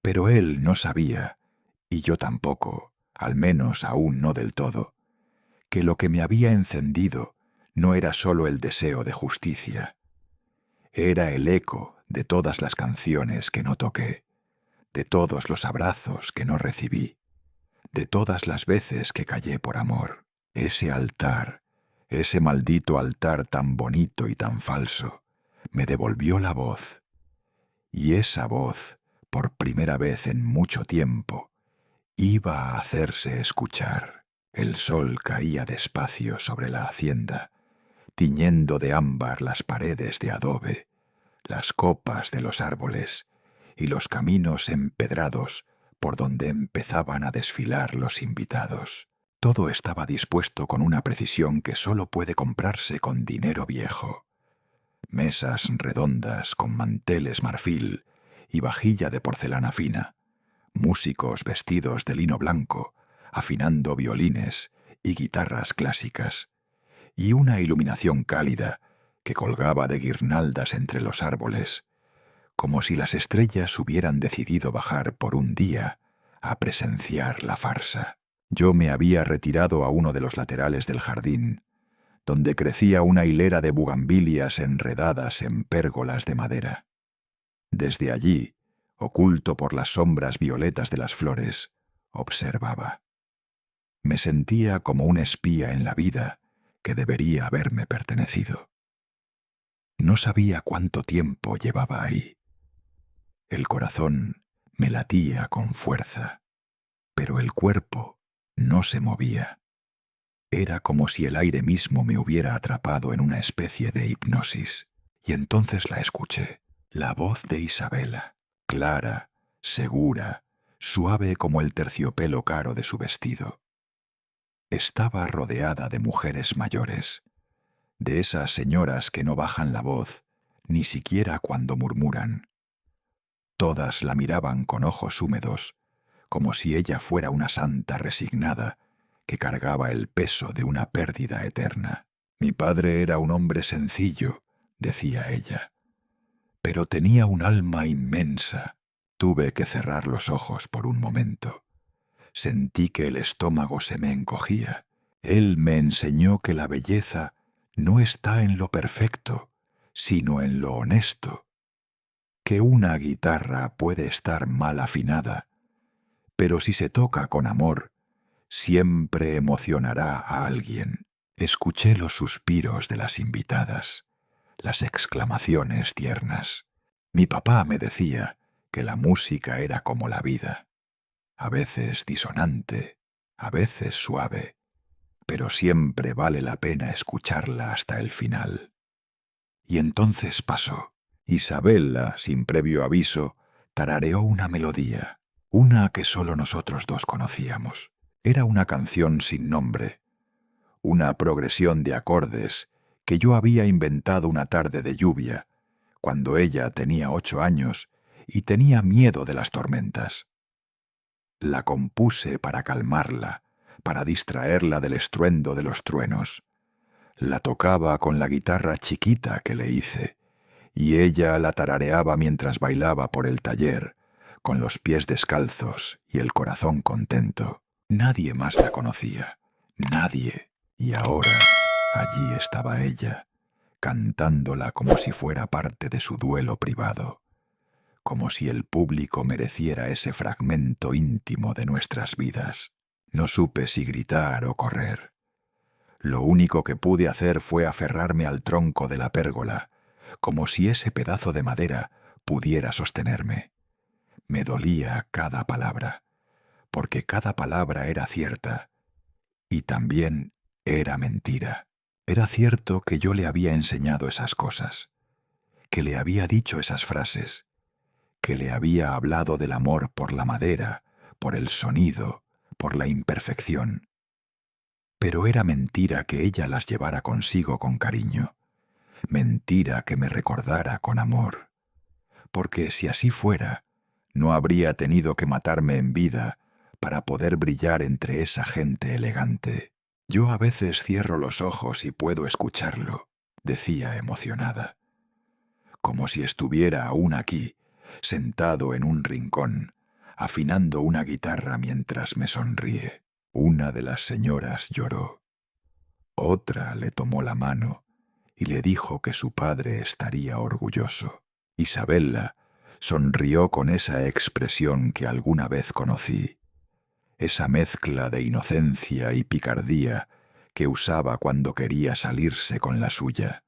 Pero él no sabía, y yo tampoco, al menos aún no del todo, que lo que me había encendido no era solo el deseo de justicia. Era el eco de todas las canciones que no toqué, de todos los abrazos que no recibí, de todas las veces que callé por amor. Ese altar, ese maldito altar tan bonito y tan falso, me devolvió la voz. Y esa voz, por primera vez en mucho tiempo, iba a hacerse escuchar. El sol caía despacio sobre la hacienda, tiñendo de ámbar las paredes de adobe, las copas de los árboles y los caminos empedrados por donde empezaban a desfilar los invitados. Todo estaba dispuesto con una precisión que solo puede comprarse con dinero viejo. Mesas redondas con manteles marfil y vajilla de porcelana fina, músicos vestidos de lino blanco, afinando violines y guitarras clásicas, y una iluminación cálida que colgaba de guirnaldas entre los árboles, como si las estrellas hubieran decidido bajar por un día a presenciar la farsa. Yo me había retirado a uno de los laterales del jardín, donde crecía una hilera de bugambilias enredadas en pérgolas de madera. Desde allí, oculto por las sombras violetas de las flores, observaba. Me sentía como un espía en la vida que debería haberme pertenecido. No sabía cuánto tiempo llevaba ahí. El corazón me latía con fuerza, pero el cuerpo no se movía. Era como si el aire mismo me hubiera atrapado en una especie de hipnosis. Y entonces la escuché, la voz de Isabela, clara, segura, suave como el terciopelo caro de su vestido. Estaba rodeada de mujeres mayores, de esas señoras que no bajan la voz, ni siquiera cuando murmuran. Todas la miraban con ojos húmedos, como si ella fuera una santa resignada que cargaba el peso de una pérdida eterna. Mi padre era un hombre sencillo, decía ella, pero tenía un alma inmensa. Tuve que cerrar los ojos por un momento. Sentí que el estómago se me encogía. Él me enseñó que la belleza no está en lo perfecto, sino en lo honesto. Que una guitarra puede estar mal afinada, pero si se toca con amor, siempre emocionará a alguien. Escuché los suspiros de las invitadas, las exclamaciones tiernas. Mi papá me decía que la música era como la vida, a veces disonante, a veces suave, pero siempre vale la pena escucharla hasta el final. Y entonces pasó. Isabela, sin previo aviso, tarareó una melodía, una que solo nosotros dos conocíamos. Era una canción sin nombre, una progresión de acordes que yo había inventado una tarde de lluvia, cuando ella tenía 8 años y tenía miedo de las tormentas. La compuse para calmarla, para distraerla del estruendo de los truenos. La tocaba con la guitarra chiquita que le hice, y ella la tarareaba mientras bailaba por el taller, con los pies descalzos y el corazón contento. Nadie más la conocía, nadie, y ahora allí estaba ella, cantándola como si fuera parte de su duelo privado, como si el público mereciera ese fragmento íntimo de nuestras vidas. No supe si gritar o correr. Lo único que pude hacer fue aferrarme al tronco de la pérgola, como si ese pedazo de madera pudiera sostenerme. Me dolía cada palabra, porque cada palabra era cierta, y también era mentira. Era cierto que yo le había enseñado esas cosas, que le había dicho esas frases, que le había hablado del amor por la madera, por el sonido, por la imperfección. Pero era mentira que ella las llevara consigo con cariño, mentira que me recordara con amor, porque si así fuera, no habría tenido que matarme en vida para poder brillar entre esa gente elegante. Yo a veces cierro los ojos y puedo escucharlo, decía emocionada, como si estuviera aún aquí, sentado en un rincón, afinando una guitarra mientras me sonríe. Una de las señoras lloró. Otra le tomó la mano y le dijo que su padre estaría orgulloso. Isabela sonrió con esa expresión que alguna vez conocí, esa mezcla de inocencia y picardía que usaba cuando quería salirse con la suya.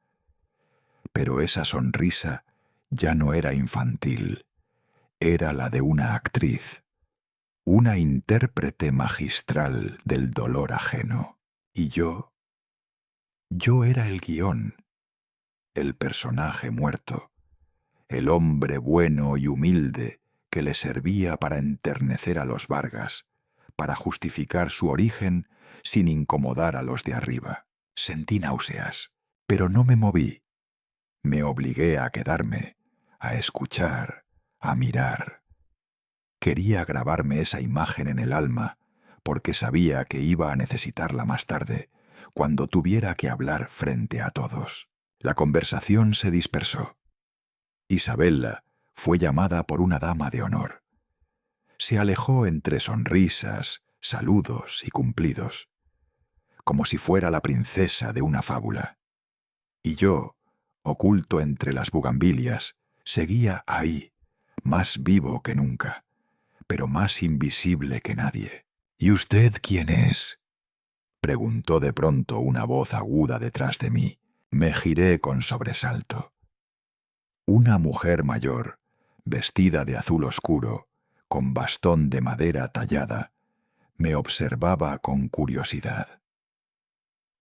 Pero esa sonrisa ya no era infantil, era la de una actriz, una intérprete magistral del dolor ajeno. Y yo era el guión, el personaje muerto, el hombre bueno y humilde que le servía para enternecer a los Vargas, para justificar su origen sin incomodar a los de arriba. Sentí náuseas, pero no me moví. Me obligué a quedarme, a escuchar, a mirar. Quería grabarme esa imagen en el alma, porque sabía que iba a necesitarla más tarde, cuando tuviera que hablar frente a todos. La conversación se dispersó. Isabela fue llamada por una dama de honor. Se alejó entre sonrisas, saludos y cumplidos, como si fuera la princesa de una fábula. Y yo, oculto entre las bugambilias, seguía ahí, más vivo que nunca, pero más invisible que nadie. ¿Y usted quién es?, preguntó de pronto una voz aguda detrás de mí. Me giré con sobresalto. Una mujer mayor, vestida de azul oscuro, con bastón de madera tallada, me observaba con curiosidad.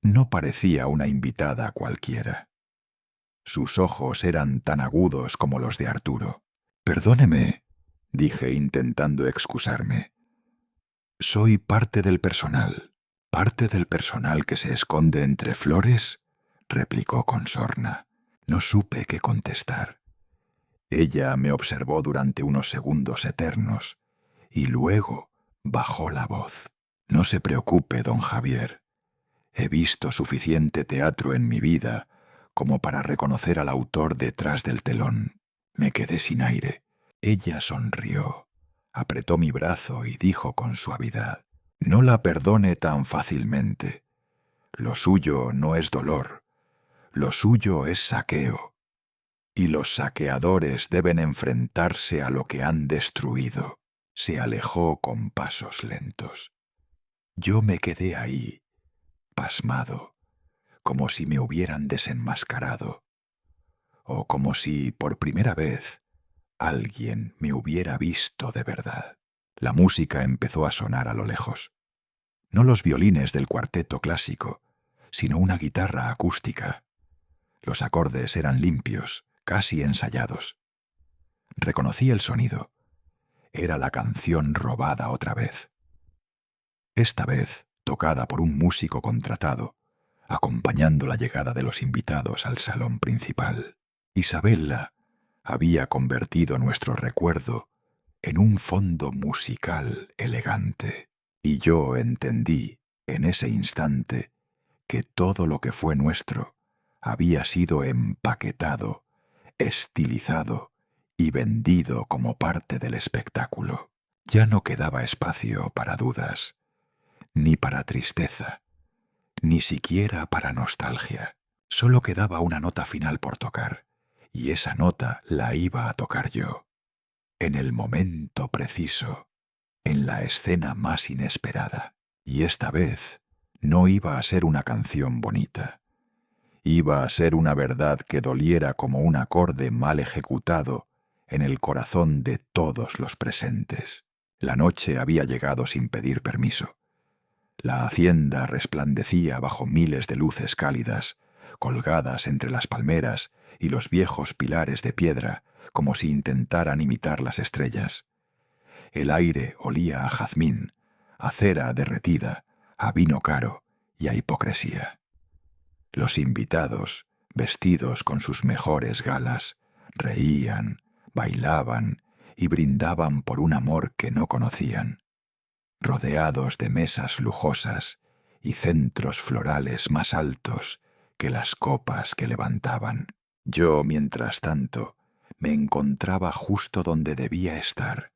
No parecía una invitada cualquiera. Sus ojos eran tan agudos como los de Arturo. «Perdóneme», dije intentando excusarme. «Soy parte del personal». «¿Parte del personal que se esconde entre flores?», replicó con sorna. No supe qué contestar. Ella me observó durante unos segundos eternos y luego bajó la voz. «No se preocupe, don Javier. He visto suficiente teatro en mi vida como para reconocer al autor detrás del telón». Me quedé sin aire. Ella sonrió, apretó mi brazo y dijo con suavidad: «No la perdone tan fácilmente. Lo suyo no es dolor, lo suyo es saqueo. Y los saqueadores deben enfrentarse a lo que han destruido». Se alejó con pasos lentos. Yo me quedé ahí, pasmado, como si me hubieran desenmascarado, o como si, por primera vez, alguien me hubiera visto de verdad. La música empezó a sonar a lo lejos. No los violines del cuarteto clásico, sino una guitarra acústica. Los acordes eran limpios, casi ensayados. Reconocí el sonido. Era la canción robada otra vez. Esta vez tocada por un músico contratado, acompañando la llegada de los invitados al salón principal. Isabella había convertido nuestro recuerdo en un fondo musical elegante, y yo entendí, en ese instante, que todo lo que fue nuestro había sido empaquetado, estilizado y vendido como parte del espectáculo. Ya no quedaba espacio para dudas, ni para tristeza, ni siquiera para nostalgia. Solo quedaba una nota final por tocar, y esa nota la iba a tocar yo, en el momento preciso, en la escena más inesperada. Y esta vez no iba a ser una canción bonita. Iba a ser una verdad que doliera como un acorde mal ejecutado en el corazón de todos los presentes. La noche había llegado sin pedir permiso. La hacienda resplandecía bajo miles de luces cálidas, colgadas entre las palmeras y los viejos pilares de piedra, como si intentaran imitar las estrellas. El aire olía a jazmín, a cera derretida, a vino caro y a hipocresía. Los invitados, vestidos con sus mejores galas, reían, bailaban y brindaban por un amor que no conocían, rodeados de mesas lujosas y centros florales más altos que las copas que levantaban. Yo, mientras tanto, me encontraba justo donde debía estar,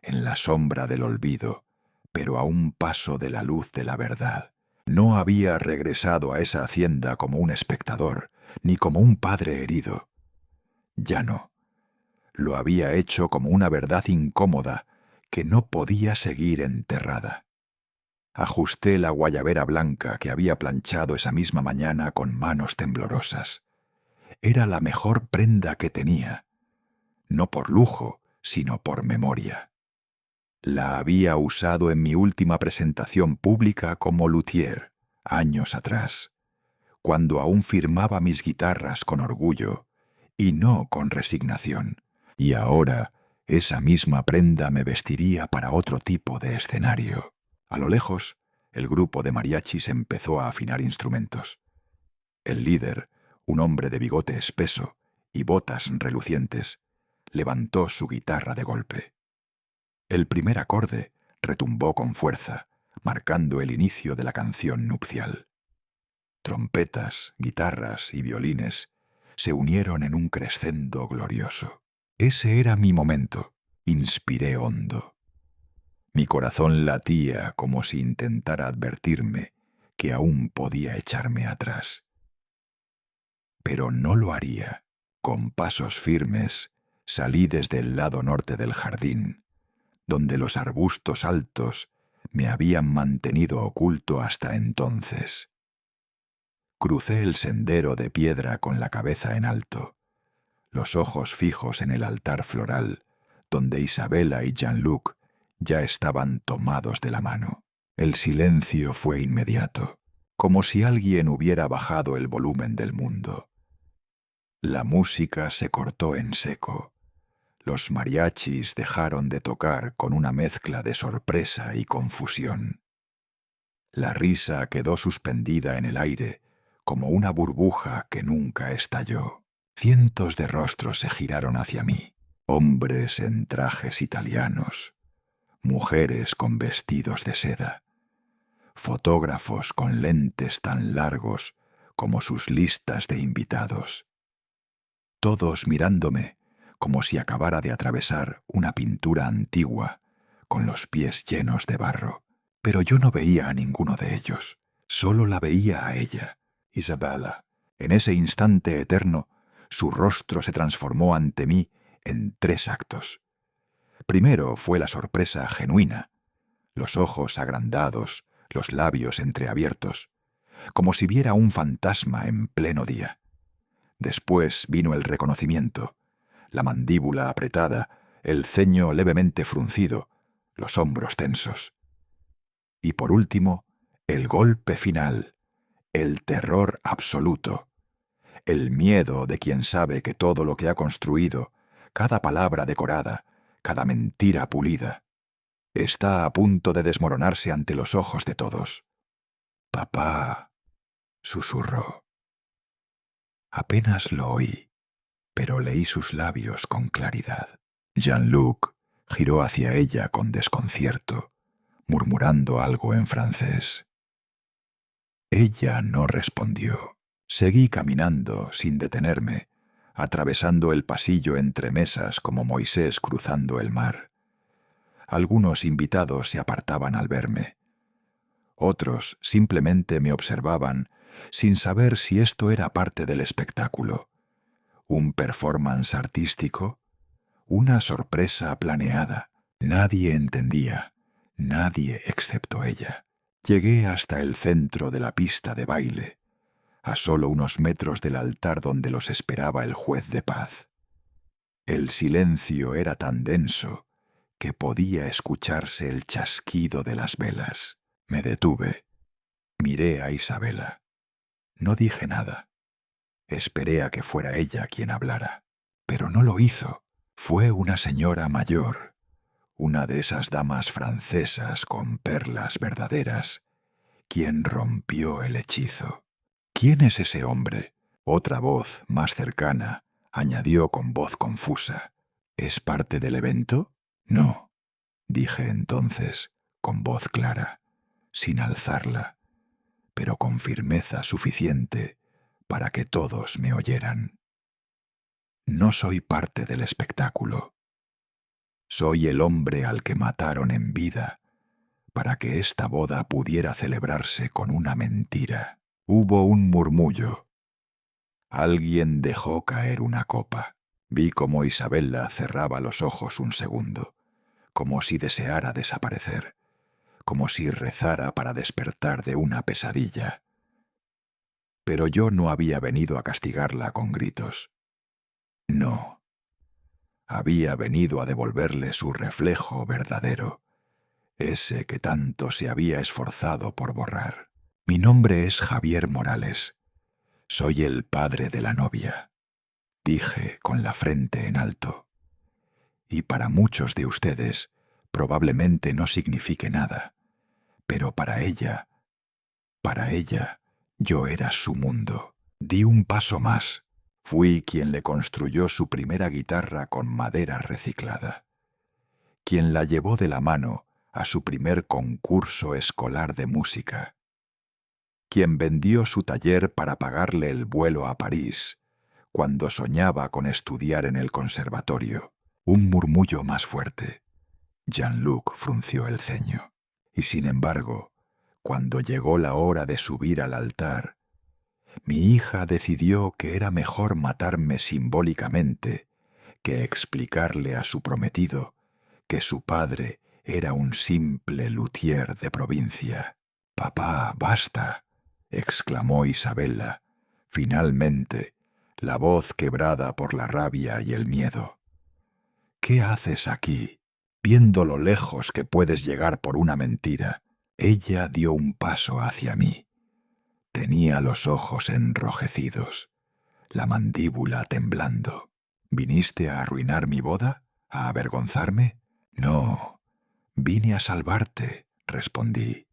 en la sombra del olvido, pero a un paso de la luz de la verdad. No había regresado a esa hacienda como un espectador, ni como un padre herido. Ya no. Lo había hecho como una verdad incómoda que no podía seguir enterrada. Ajusté la guayabera blanca que había planchado esa misma mañana con manos temblorosas. Era la mejor prenda que tenía, no por lujo, sino por memoria. La había usado en mi última presentación pública como luthier, años atrás, cuando aún firmaba mis guitarras con orgullo y no con resignación. Y ahora esa misma prenda me vestiría para otro tipo de escenario. A lo lejos, el grupo de mariachis empezó a afinar instrumentos. El líder, un hombre de bigote espeso y botas relucientes, levantó su guitarra de golpe. El primer acorde retumbó con fuerza, marcando el inicio de la canción nupcial. Trompetas, guitarras y violines se unieron en un crescendo glorioso. Ese era mi momento. Inspiré hondo. Mi corazón latía como si intentara advertirme que aún podía echarme atrás. Pero no lo haría. Con pasos firmes, salí desde el lado norte del jardín, donde los arbustos altos me habían mantenido oculto hasta entonces. Crucé el sendero de piedra con la cabeza en alto, los ojos fijos en el altar floral, donde Isabella y Jean-Luc ya estaban tomados de la mano. El silencio fue inmediato, como si alguien hubiera bajado el volumen del mundo. La música se cortó en seco. Los mariachis dejaron de tocar con una mezcla de sorpresa y confusión. La risa quedó suspendida en el aire como una burbuja que nunca estalló. Cientos de rostros se giraron hacia mí, hombres en trajes italianos, mujeres con vestidos de seda, fotógrafos con lentes tan largos como sus listas de invitados. Todos mirándome como si acabara de atravesar una pintura antigua con los pies llenos de barro. Pero yo no veía a ninguno de ellos, solo la veía a ella, Isabella. En ese instante eterno, su rostro se transformó ante mí en 3 actos. Primero fue la sorpresa genuina, los ojos agrandados, los labios entreabiertos, como si viera un fantasma en pleno día. Después vino el reconocimiento, la mandíbula apretada, el ceño levemente fruncido, los hombros tensos. Y por último, el golpe final, el terror absoluto, el miedo de quien sabe que todo lo que ha construido, cada palabra decorada, cada mentira pulida, está a punto de desmoronarse ante los ojos de todos. «Papá», susurró. Apenas lo oí, pero leí sus labios con claridad. Jean-Luc giró hacia ella con desconcierto, murmurando algo en francés. Ella no respondió. Seguí caminando sin detenerme, atravesando el pasillo entre mesas como Moisés cruzando el mar. Algunos invitados se apartaban al verme. Otros simplemente me observaban sin saber si esto era parte del espectáculo. ¿Un performance artístico? ¿Una sorpresa planeada? Nadie entendía, nadie excepto ella. Llegué hasta el centro de la pista de baile, a solo unos metros del altar donde los esperaba el juez de paz. El silencio era tan denso que podía escucharse el chasquido de las velas. Me detuve, miré a Isabella. No dije nada. Esperé a que fuera ella quien hablara, pero no lo hizo. Fue una señora mayor, una de esas damas francesas con perlas verdaderas, quien rompió el hechizo. «¿Quién es ese hombre?», otra voz, más cercana, añadió con voz confusa. «¿Es parte del evento?». «No», dije entonces, con voz clara, sin alzarla, pero con firmeza suficiente para que todos me oyeran. «No soy parte del espectáculo. Soy el hombre al que mataron en vida para que esta boda pudiera celebrarse con una mentira». Hubo un murmullo. Alguien dejó caer una copa. Vi cómo Isabella cerraba los ojos un segundo, como si deseara desaparecer, como si rezara para despertar de una pesadilla. Pero yo no había venido a castigarla con gritos. No. Había venido a devolverle su reflejo verdadero, ese que tanto se había esforzado por borrar. «Mi nombre es Javier Morales. Soy el padre de la novia», dije con la frente en alto. «Y para muchos de ustedes probablemente no signifique nada, pero para ella, yo era su mundo». Di un paso más. Fui quien le construyó su primera guitarra con madera reciclada, quien la llevó de la mano a su primer concurso escolar de música, quien vendió su taller para pagarle el vuelo a París cuando soñaba con estudiar en el conservatorio. Un murmullo más fuerte. Jean-Luc frunció el ceño. Y sin embargo, cuando llegó la hora de subir al altar, mi hija decidió que era mejor matarme simbólicamente que explicarle a su prometido que su padre era un simple luthier de provincia. «Papá, basta», exclamó Isabella, finalmente, la voz quebrada por la rabia y el miedo. «¿Qué haces aquí, viendo lo lejos que puedes llegar por una mentira?» Ella dio un paso hacia mí. Tenía los ojos enrojecidos, la mandíbula temblando. «¿Viniste a arruinar mi boda? ¿A avergonzarme?» «No, vine a salvarte», respondí.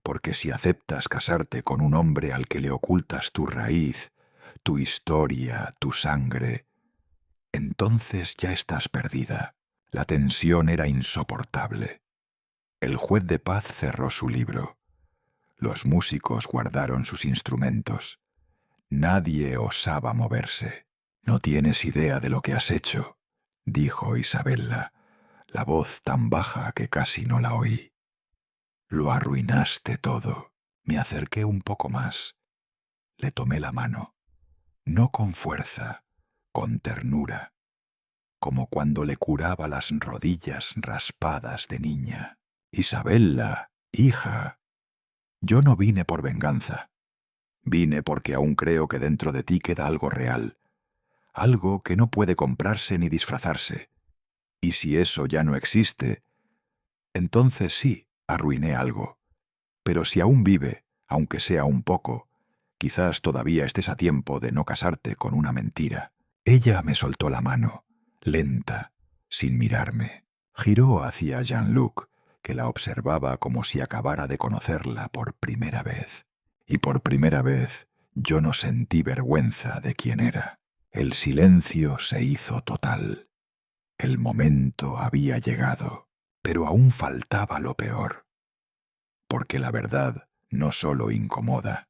«Porque si aceptas casarte con un hombre al que le ocultas tu raíz, tu historia, tu sangre, entonces ya estás perdida». La tensión era insoportable. El juez de paz cerró su libro. Los músicos guardaron sus instrumentos. Nadie osaba moverse. «No tienes idea de lo que has hecho», dijo Isabella, la voz tan baja que casi no la oí. «Lo arruinaste todo». Me acerqué un poco más. Le tomé la mano, no con fuerza, con ternura, como cuando le curaba las rodillas raspadas de niña. «Isabella, hija, yo no vine por venganza. Vine porque aún creo que dentro de ti queda algo real, algo que no puede comprarse ni disfrazarse. Y si eso ya no existe, entonces sí, arruiné algo. Pero si aún vive, aunque sea un poco, quizás todavía estés a tiempo de no casarte con una mentira». Ella me soltó la mano, lenta, sin mirarme. Giró hacia Jean-Luc, que la observaba como si acabara de conocerla por primera vez. Y por primera vez yo no sentí vergüenza de quién era. El silencio se hizo total. El momento había llegado, pero aún faltaba lo peor. Porque la verdad no solo incomoda.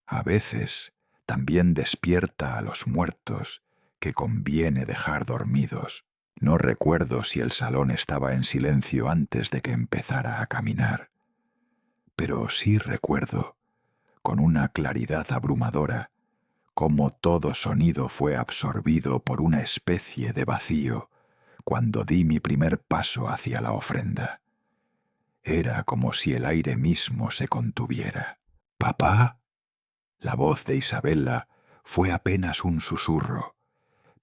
A veces también despierta a los muertos que conviene dejar dormidos. No recuerdo si el salón estaba en silencio antes de que empezara a caminar, pero sí recuerdo, con una claridad abrumadora, cómo todo sonido fue absorbido por una especie de vacío cuando di mi primer paso hacia la ofrenda. Era como si el aire mismo se contuviera. «¿Papá?» La voz de Isabella fue apenas un susurro,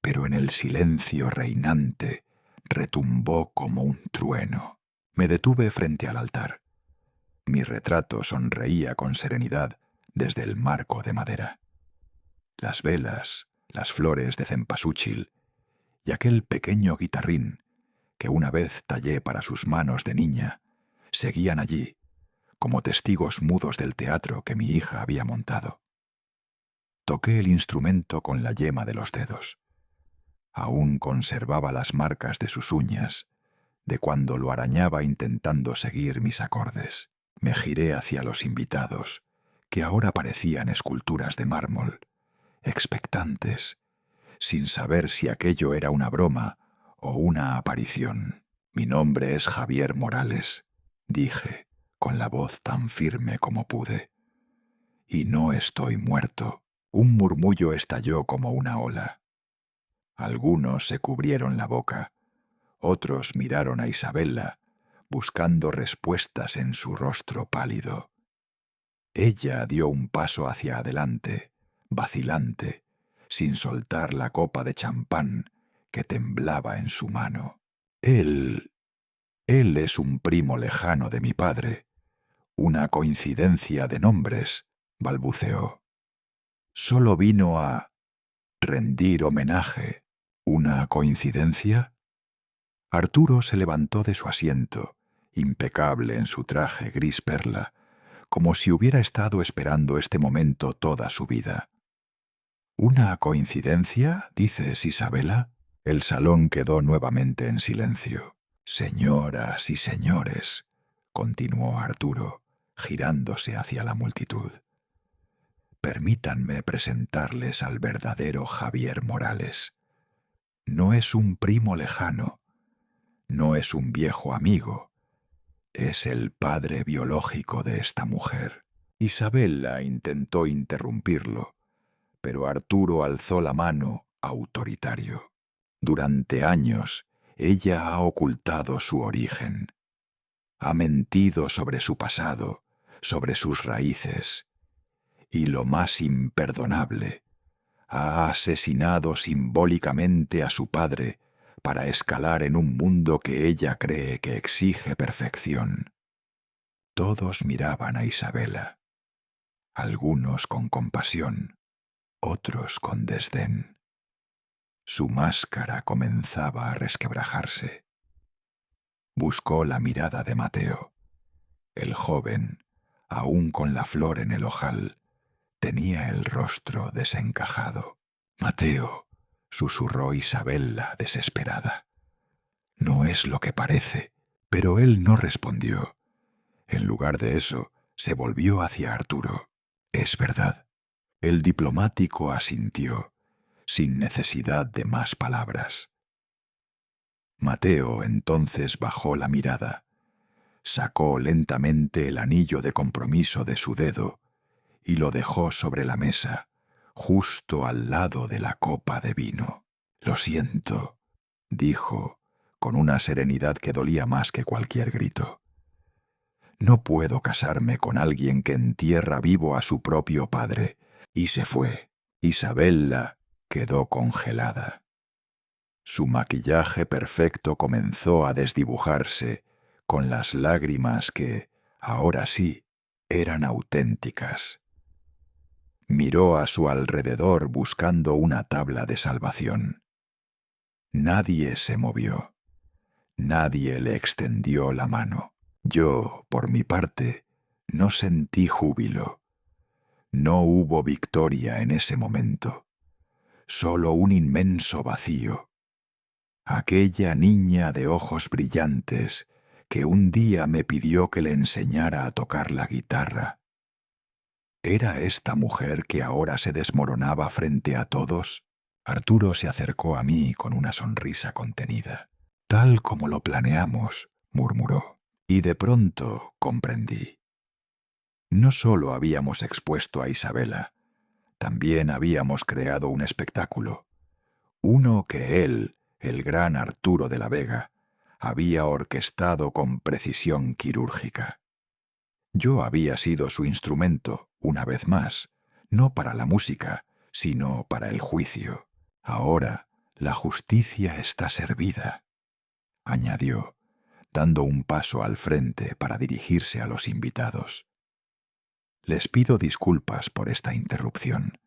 pero en el silencio reinante retumbó como un trueno. Me detuve frente al altar. Mi retrato sonreía con serenidad desde el marco de madera. Las velas, las flores de cempasúchil y aquel pequeño guitarrín que una vez tallé para sus manos de niña seguían allí, como testigos mudos del teatro que mi hija había montado. Toqué el instrumento con la yema de los dedos. Aún conservaba las marcas de sus uñas, de cuando lo arañaba intentando seguir mis acordes. Me giré hacia los invitados, que ahora parecían esculturas de mármol, expectantes, sin saber si aquello era una broma o una aparición. «Mi nombre es Javier Morales», dije, con la voz tan firme como pude. «Y no estoy muerto». Un murmullo estalló como una ola. Algunos se cubrieron la boca, otros miraron a Isabella, buscando respuestas en su rostro pálido. Ella dio un paso hacia adelante, vacilante, sin soltar la copa de champán que temblaba en su mano. Él es un primo lejano de mi padre. Una coincidencia de nombres», balbuceó. «Solo vino a rendir homenaje». ¿Una coincidencia? Arturo se levantó de su asiento, impecable en su traje gris perla, como si hubiera estado esperando este momento toda su vida. «¿Una coincidencia, dices, Isabella?» El salón quedó nuevamente en silencio. «Señoras y señores», continuó Arturo, girándose hacia la multitud, «permítanme presentarles al verdadero Javier Morales. No es un primo lejano, no es un viejo amigo, es el padre biológico de esta mujer». Isabella intentó interrumpirlo, pero Arturo alzó la mano, autoritario. Durante años, ella ha ocultado su origen. Ha mentido sobre su pasado, sobre sus raíces. Y lo más imperdonable, ha asesinado simbólicamente a su padre para escalar en un mundo que ella cree que exige perfección. Todos miraban a Isabela, algunos con compasión, otros con desdén. Su máscara comenzaba a resquebrajarse. Buscó la mirada de Mateo. El joven, aún con la flor en el ojal, tenía el rostro desencajado. «Mateo», susurró Isabela desesperada. «No es lo que parece». Pero él no respondió. En lugar de eso, se volvió hacia Arturo. «Es verdad». El diplomático asintió, sin necesidad de más palabras. Mateo entonces bajó la mirada, sacó lentamente el anillo de compromiso de su dedo y lo dejó sobre la mesa, justo al lado de la copa de vino. «Lo siento», dijo, con una serenidad que dolía más que cualquier grito. «No puedo casarme con alguien que entierra vivo a su propio padre». Y se fue. Isabela quedó congelada. Su maquillaje perfecto comenzó a desdibujarse con las lágrimas que, ahora sí, eran auténticas. Miró a su alrededor buscando una tabla de salvación. Nadie se movió. Nadie le extendió la mano. Yo, por mi parte, no sentí júbilo. No hubo victoria en ese momento. Solo un inmenso vacío. Aquella niña de ojos brillantes que un día me pidió que le enseñara a tocar la guitarra. ¿Era esta mujer que ahora se desmoronaba frente a todos? Arturo se acercó a mí con una sonrisa contenida. «Tal como lo planeamos», murmuró, y de pronto comprendí. No solo habíamos expuesto a Isabela, también habíamos creado un espectáculo, uno que él, el gran Arturo de la Vega, había orquestado con precisión quirúrgica. Yo había sido su instrumento, una vez más, no para la música, sino para el juicio. Ahora la justicia está servida, añadió, dando un paso al frente para dirigirse a los invitados. Les pido disculpas por esta interrupción,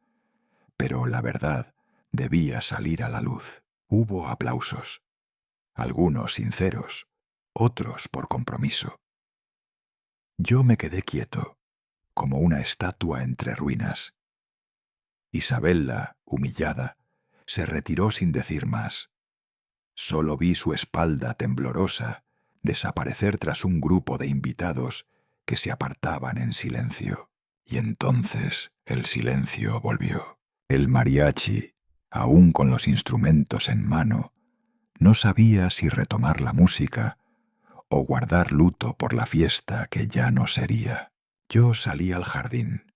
pero la verdad debía salir a la luz. Hubo aplausos, algunos sinceros, otros por compromiso. Yo me quedé quieto, como una estatua entre ruinas. Isabela, humillada, se retiró sin decir más. Solo vi su espalda temblorosa desaparecer tras un grupo de invitados que se apartaban en silencio. Y entonces el silencio volvió. El mariachi, aún con los instrumentos en mano, no sabía si retomar la música o guardar luto por la fiesta que ya no sería. Yo salí al jardín.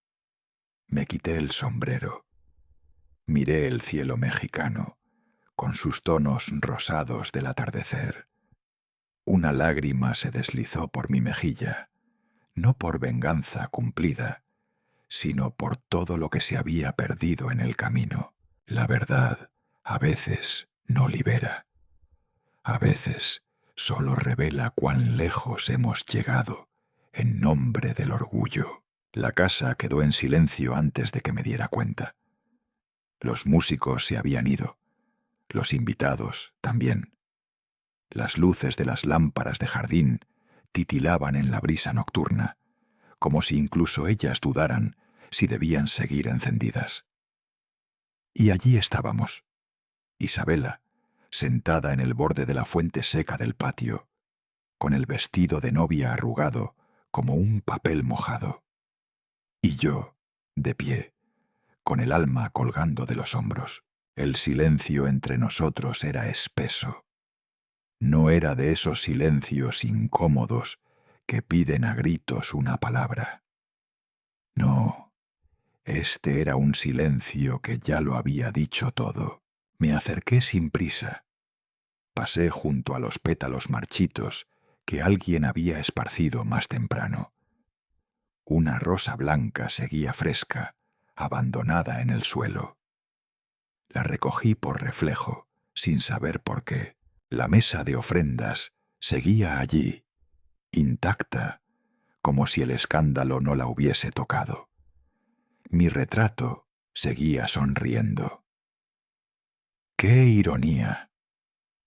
Me quité el sombrero. Miré el cielo mexicano, con sus tonos rosados del atardecer. Una lágrima se deslizó por mi mejilla, no por venganza cumplida, sino por todo lo que se había perdido en el camino. La verdad, a veces, no libera. A veces, solo revela cuán lejos hemos llegado en nombre del orgullo. La casa quedó en silencio antes de que me diera cuenta. Los músicos se habían ido, los invitados también. Las luces de las lámparas de jardín titilaban en la brisa nocturna, como si incluso ellas dudaran si debían seguir encendidas. Y allí estábamos, Isabela, sentada en el borde de la fuente seca del patio, con el vestido de novia arrugado como un papel mojado, y yo, de pie, con el alma colgando de los hombros. El silencio entre nosotros era espeso. No era de esos silencios incómodos que piden a gritos una palabra. No, este era un silencio que ya lo había dicho todo. Me acerqué sin prisa, pasé junto a los pétalos marchitos que alguien había esparcido más temprano. Una rosa blanca seguía fresca, abandonada en el suelo. La recogí por reflejo, sin saber por qué. La mesa de ofrendas seguía allí, intacta, como si el escándalo no la hubiese tocado. Mi retrato seguía sonriendo. ¡Qué ironía!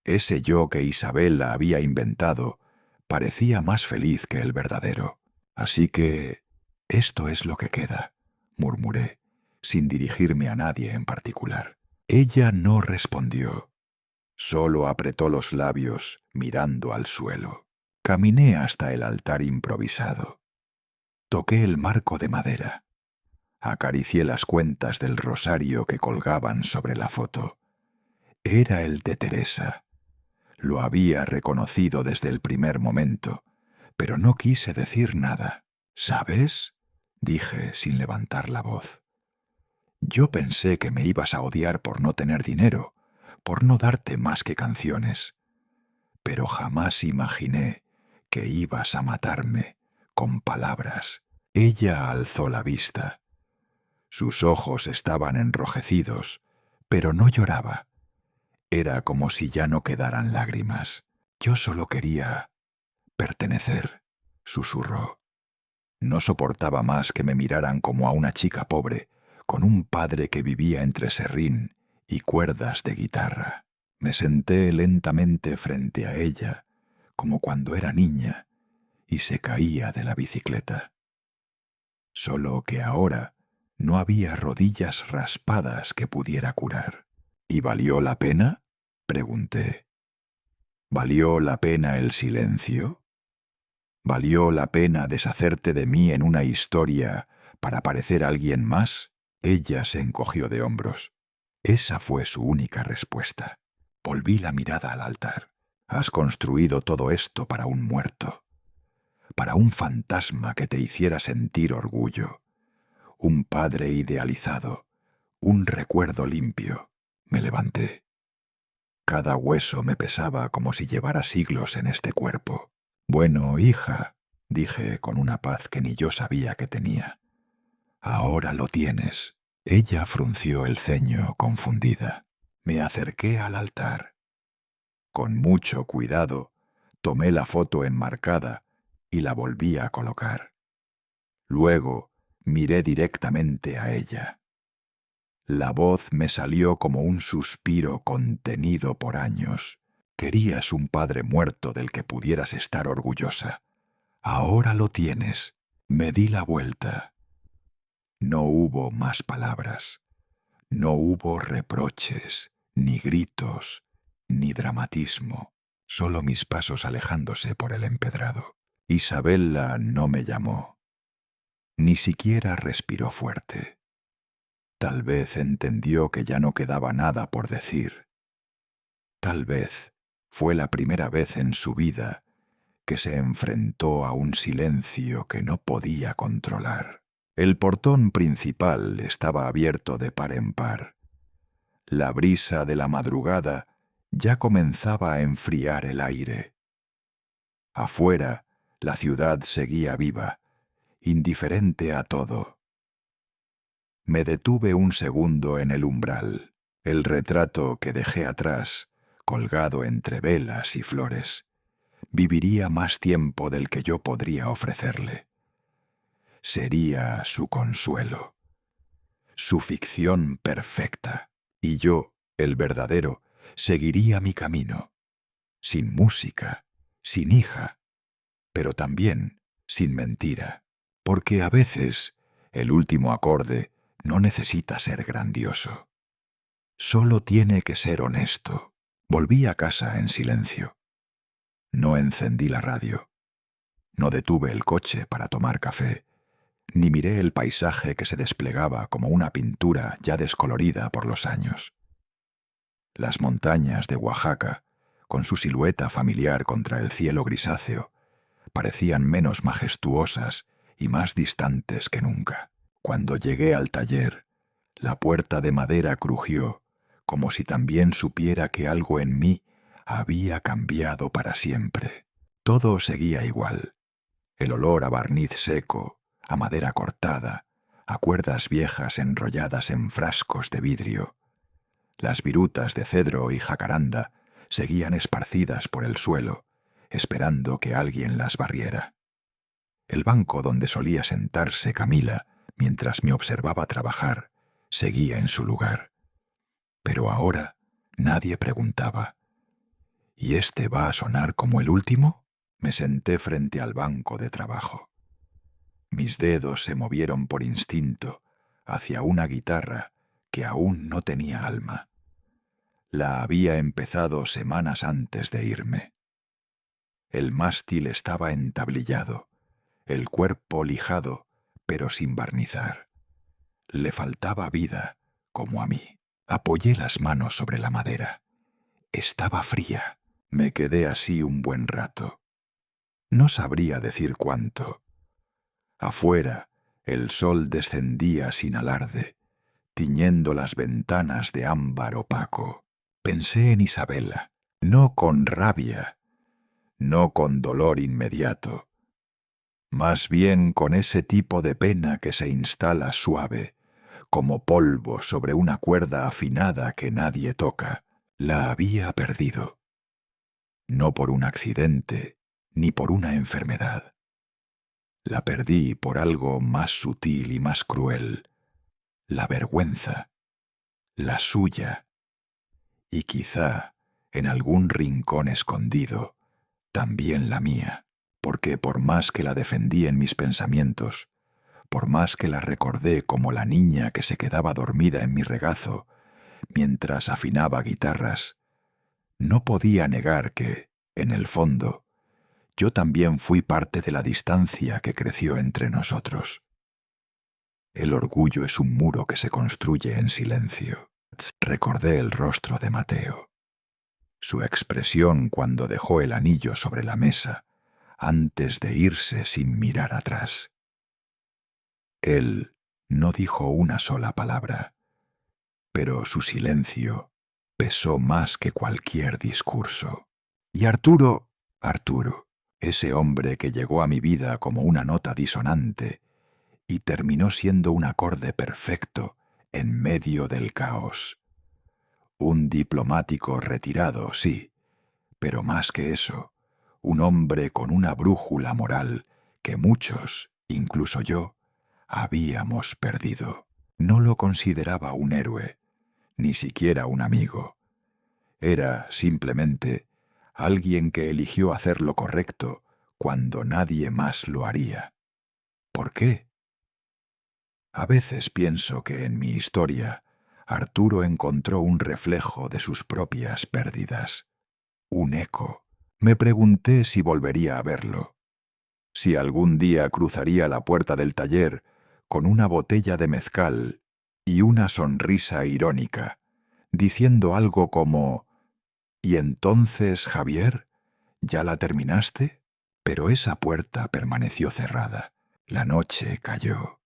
Ese yo que Isabela había inventado parecía más feliz que el verdadero. Así que esto es lo que queda, murmuré, sin dirigirme a nadie en particular. Ella no respondió. Solo apretó los labios, mirando al suelo. Caminé hasta el altar improvisado. Toqué el marco de madera. Acaricié las cuentas del rosario que colgaban sobre la foto. Era el de Teresa. Lo había reconocido desde el primer momento, pero no quise decir nada. ¿Sabes?, dije sin levantar la voz. Yo pensé que me ibas a odiar por no tener dinero, por no darte más que canciones. Pero jamás imaginé que ibas a matarme con palabras. Ella alzó la vista. Sus ojos estaban enrojecidos, pero no lloraba. Era como si ya no quedaran lágrimas. Yo solo quería pertenecer, susurró. No soportaba más que me miraran como a una chica pobre, con un padre que vivía entre serrín y cuerdas de guitarra. Me senté lentamente frente a ella, como cuando era niña, y se caía de la bicicleta. Solo que ahora no había rodillas raspadas que pudiera curar. ¿Y valió la pena?, pregunté. ¿Valió la pena el silencio? ¿Valió la pena deshacerte de mí en una historia para parecer alguien más? Ella se encogió de hombros. Esa fue su única respuesta. Volví la mirada al altar. Has construido todo esto para un muerto, para un fantasma que te hiciera sentir orgullo, un padre idealizado, un recuerdo limpio. Me levanté. Cada hueso me pesaba como si llevara siglos en este cuerpo. Bueno, hija, dije con una paz que ni yo sabía que tenía. Ahora lo tienes. Ella frunció el ceño, confundida. Me acerqué al altar. Con mucho cuidado, tomé la foto enmarcada y la volví a colocar. Luego, miré directamente a ella. La voz me salió como un suspiro contenido por años. Querías un padre muerto del que pudieras estar orgullosa. Ahora lo tienes. Me di la vuelta. No hubo más palabras. No hubo reproches, ni gritos, ni dramatismo. Solo mis pasos alejándose por el empedrado. Isabela no me llamó. Ni siquiera respiró fuerte. Tal vez entendió que ya no quedaba nada por decir. Tal vez fue la primera vez en su vida que se enfrentó a un silencio que no podía controlar. El portón principal estaba abierto de par en par. La brisa de la madrugada ya comenzaba a enfriar el aire. Afuera, la ciudad seguía viva, indiferente a todo. Me detuve un segundo en el umbral. El retrato que dejé atrás, colgado entre velas y flores, viviría más tiempo del que yo podría ofrecerle. Sería su consuelo, su ficción perfecta, y yo, el verdadero, seguiría mi camino, sin música, sin hija, pero también sin mentira, porque a veces el último acorde no necesita ser grandioso. Solo tiene que ser honesto. Volví a casa en silencio. No encendí la radio. No detuve el coche para tomar café, ni miré el paisaje que se desplegaba como una pintura ya descolorida por los años. Las montañas de Oaxaca, con su silueta familiar contra el cielo grisáceo, parecían menos majestuosas y más distantes que nunca. Cuando llegué al taller, la puerta de madera crujió, como si también supiera que algo en mí había cambiado para siempre. Todo seguía igual. El olor a barniz seco, a madera cortada, a cuerdas viejas enrolladas en frascos de vidrio. Las virutas de cedro y jacaranda seguían esparcidas por el suelo, esperando que alguien las barriera. El banco donde solía sentarse Camila mientras me observaba trabajar seguía en su lugar. Pero ahora nadie preguntaba: ¿y este va a sonar como el último? Me senté frente al banco de trabajo. Mis dedos se movieron por instinto hacia una guitarra que aún no tenía alma. La había empezado semanas antes de irme. El mástil estaba entablillado, el cuerpo lijado, pero sin barnizar. Le faltaba vida, como a mí. Apoyé las manos sobre la madera. Estaba fría. Me quedé así un buen rato. No sabría decir cuánto. Afuera, el sol descendía sin alarde, tiñendo las ventanas de ámbar opaco. Pensé en Isabela, no con rabia, no con dolor inmediato, más bien con ese tipo de pena que se instala suave, como polvo sobre una cuerda afinada que nadie toca. La había perdido. No por un accidente, ni por una enfermedad. La perdí por algo más sutil y más cruel, la vergüenza, la suya, y quizá, en algún rincón escondido, también la mía, porque por más que la defendí en mis pensamientos, por más que la recordé como la niña que se quedaba dormida en mi regazo mientras afinaba guitarras, no podía negar que, en el fondo, yo también fui parte de la distancia que creció entre nosotros. El orgullo es un muro que se construye en silencio. Recordé el rostro de Mateo, su expresión cuando dejó el anillo sobre la mesa, antes de irse sin mirar atrás. Él no dijo una sola palabra, pero su silencio pesó más que cualquier discurso. Y Arturo, ese hombre que llegó a mi vida como una nota disonante y terminó siendo un acorde perfecto en medio del caos. Un diplomático retirado, sí, pero más que eso, un hombre con una brújula moral que muchos, incluso yo, habíamos perdido. No lo consideraba un héroe, ni siquiera un amigo. Era, simplemente, alguien que eligió hacer lo correcto cuando nadie más lo haría. ¿Por qué? A veces pienso que en mi historia Arturo encontró un reflejo de sus propias pérdidas, un eco. Me pregunté si volvería a verlo, si algún día cruzaría la puerta del taller con una botella de mezcal y una sonrisa irónica, diciendo algo como: «¿Y entonces, Javier, ya la terminaste?». Pero esa puerta permaneció cerrada. La noche cayó,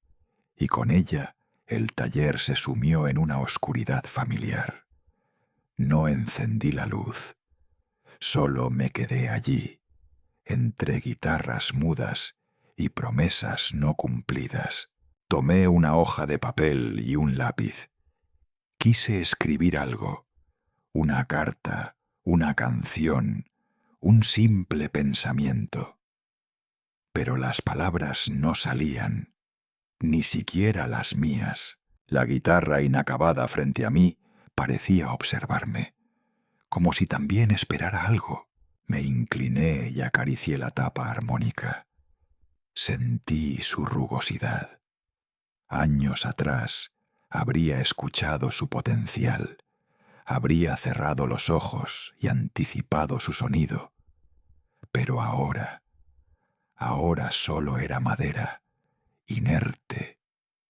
y con ella el taller se sumió en una oscuridad familiar. No encendí la luz. Solo me quedé allí, entre guitarras mudas y promesas no cumplidas. Tomé una hoja de papel y un lápiz. Quise escribir algo, una carta, una canción, un simple pensamiento. Pero las palabras no salían, ni siquiera las mías. La guitarra inacabada frente a mí parecía observarme, como si también esperara algo. Me incliné y acaricié la tapa armónica. Sentí su rugosidad. Años atrás habría escuchado su potencial, habría cerrado los ojos y anticipado su sonido. Pero ahora solo era madera, inerte,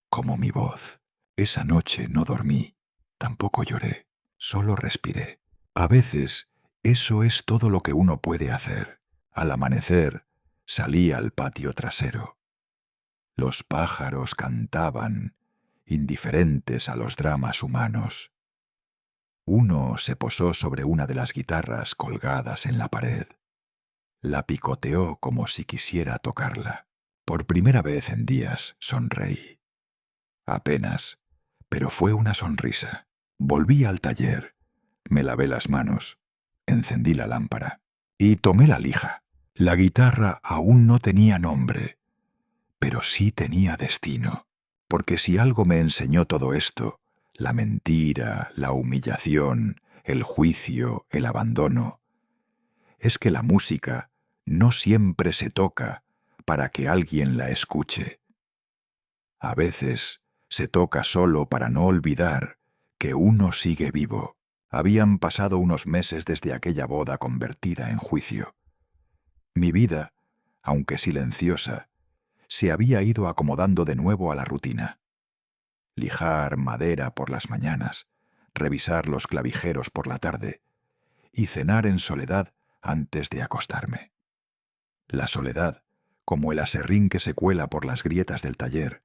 como mi voz. Esa noche no dormí, tampoco lloré, solo respiré. A veces eso es todo lo que uno puede hacer. Al amanecer salí al patio trasero. Los pájaros cantaban, indiferentes a los dramas humanos. Uno se posó sobre una de las guitarras colgadas en la pared. La picoteó como si quisiera tocarla. Por primera vez en días sonreí. Apenas, pero fue una sonrisa. Volví al taller, me lavé las manos, encendí la lámpara y tomé la lija. La guitarra aún no tenía nombre, pero sí tenía destino, porque si algo me enseñó todo esto, la mentira, la humillación, el juicio, el abandono, es que la música no siempre se toca para que alguien la escuche. A veces se toca solo para no olvidar que uno sigue vivo. Habían pasado unos meses desde aquella boda convertida en juicio. Mi vida, aunque silenciosa, se había ido acomodando de nuevo a la rutina. Lijar madera por las mañanas, revisar los clavijeros por la tarde y cenar en soledad antes de acostarme. La soledad, como el aserrín que se cuela por las grietas del taller,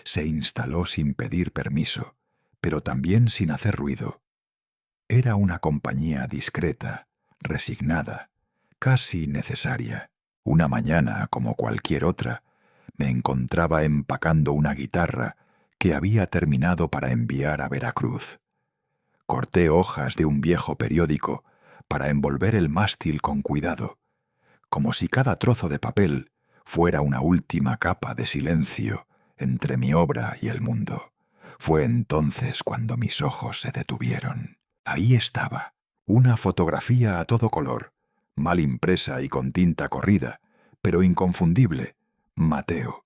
se instaló sin pedir permiso, pero también sin hacer ruido. Era una compañía discreta, resignada, casi necesaria. Una mañana, como cualquier otra, me encontraba empacando una guitarra que había terminado para enviar a Veracruz. Corté hojas de un viejo periódico para envolver el mástil con cuidado, como si cada trozo de papel fuera una última capa de silencio entre mi obra y el mundo. Fue entonces cuando mis ojos se detuvieron. Ahí estaba, una fotografía a todo color, mal impresa y con tinta corrida, pero inconfundible, Mateo.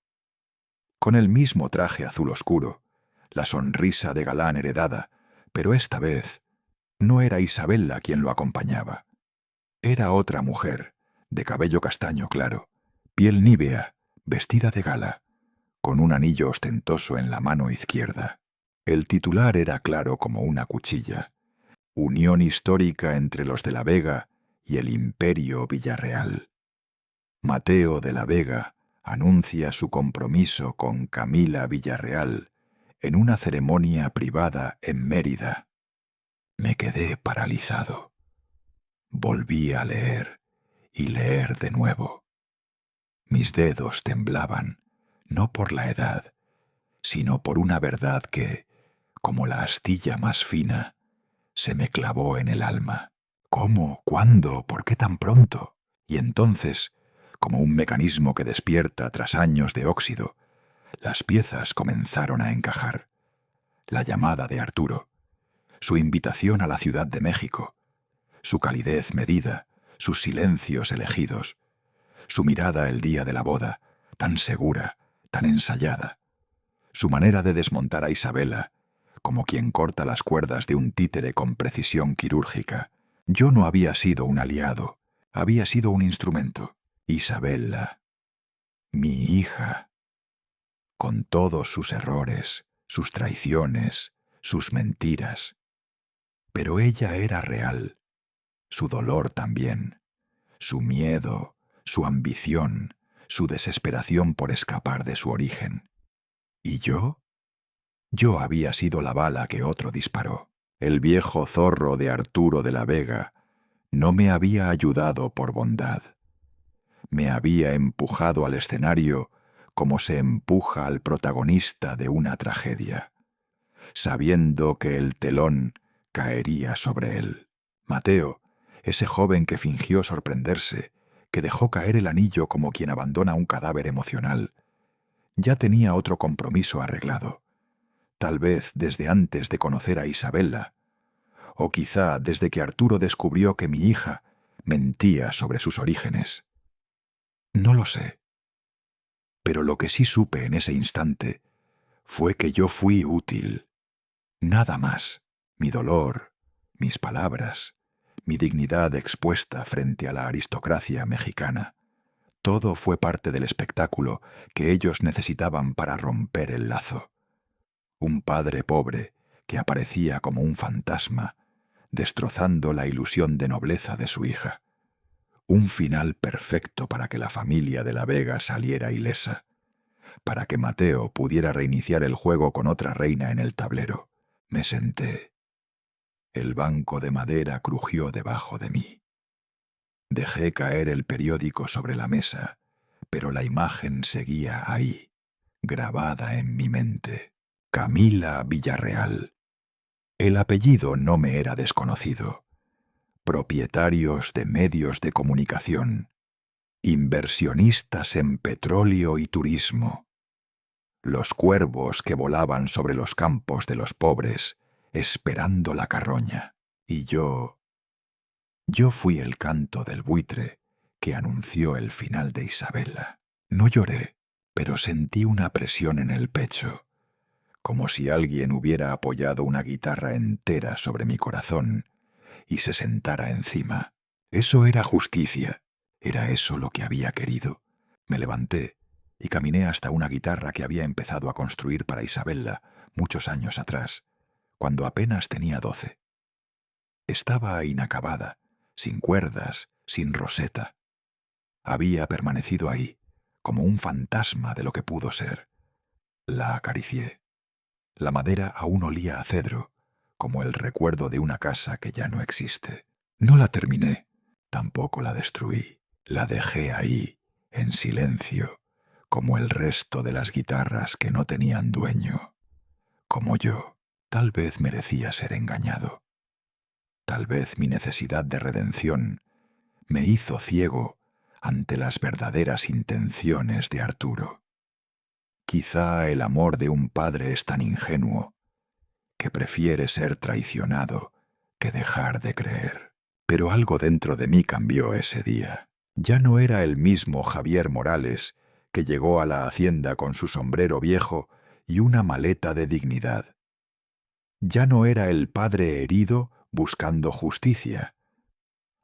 Con el mismo traje azul oscuro, la sonrisa de galán heredada, pero esta vez no era Isabella quien lo acompañaba. Era otra mujer, de cabello castaño claro, piel nívea, vestida de gala, con un anillo ostentoso en la mano izquierda. El titular era claro como una cuchilla: Unión histórica entre los de la Vega y el Imperio Villarreal. Mateo de la Vega anuncia su compromiso con Camila Villarreal en una ceremonia privada en Mérida. Me quedé paralizado. Volví a leer y leer de nuevo. Mis dedos temblaban, no por la edad, sino por una verdad que, como la astilla más fina, se me clavó en el alma. ¿Cómo? ¿Cuándo? ¿Por qué tan pronto? Y entonces, como un mecanismo que despierta tras años de óxido, las piezas comenzaron a encajar. La llamada de Arturo, su invitación a la Ciudad de México, su calidez medida, sus silencios elegidos, su mirada el día de la boda, tan segura, tan ensayada, su manera de desmontar a Isabella, como quien corta las cuerdas de un títere con precisión quirúrgica. Yo no había sido un aliado, había sido un instrumento. Isabella, mi hija, con todos sus errores, sus traiciones, sus mentiras. Pero ella era real, su dolor también, su miedo, su ambición, su desesperación por escapar de su origen. ¿Y yo? Yo había sido la bala que otro disparó. El viejo zorro de Arturo de la Vega no me había ayudado por bondad. Me había empujado al escenario como se empuja al protagonista de una tragedia, sabiendo que el telón caería sobre él. Mateo, ese joven que fingió sorprenderse, que dejó caer el anillo como quien abandona un cadáver emocional, ya tenía otro compromiso arreglado, tal vez desde antes de conocer a Isabella, o quizá desde que Arturo descubrió que mi hija mentía sobre sus orígenes. No lo sé, pero lo que sí supe en ese instante fue que yo fui útil. Nada más. Mi dolor, mis palabras, mi dignidad expuesta frente a la aristocracia mexicana, todo fue parte del espectáculo que ellos necesitaban para romper el lazo. Un padre pobre que aparecía como un fantasma, destrozando la ilusión de nobleza de su hija. Un final perfecto para que la familia de la Vega saliera ilesa, para que Mateo pudiera reiniciar el juego con otra reina en el tablero. Me senté. El banco de madera crujió debajo de mí. Dejé caer el periódico sobre la mesa, pero la imagen seguía ahí, grabada en mi mente. Camila Villarreal. El apellido no me era desconocido. Propietarios de medios de comunicación, inversionistas en petróleo y turismo, los cuervos que volaban sobre los campos de los pobres, esperando la carroña. Y yo fui el canto del buitre que anunció el final de Isabela. No lloré, pero sentí una presión en el pecho, como si alguien hubiera apoyado una guitarra entera sobre mi corazón y se sentara encima. Eso era justicia. Era eso lo que había querido. Me levanté y caminé hasta una guitarra que había empezado a construir para Isabela muchos años atrás, cuando apenas tenía 12. Estaba inacabada, sin cuerdas, sin roseta. Había permanecido ahí, como un fantasma de lo que pudo ser. La acaricié. La madera aún olía a cedro, como el recuerdo de una casa que ya no existe. No la terminé, tampoco la destruí. La dejé ahí, en silencio, como el resto de las guitarras que no tenían dueño. Como yo, tal vez merecía ser engañado. Tal vez mi necesidad de redención me hizo ciego ante las verdaderas intenciones de Arturo. Quizá el amor de un padre es tan ingenuo que prefiere ser traicionado que dejar de creer. Pero algo dentro de mí cambió ese día. Ya no era el mismo Javier Morales que llegó a la hacienda con su sombrero viejo y una maleta de dignidad. Ya no era el padre herido buscando justicia.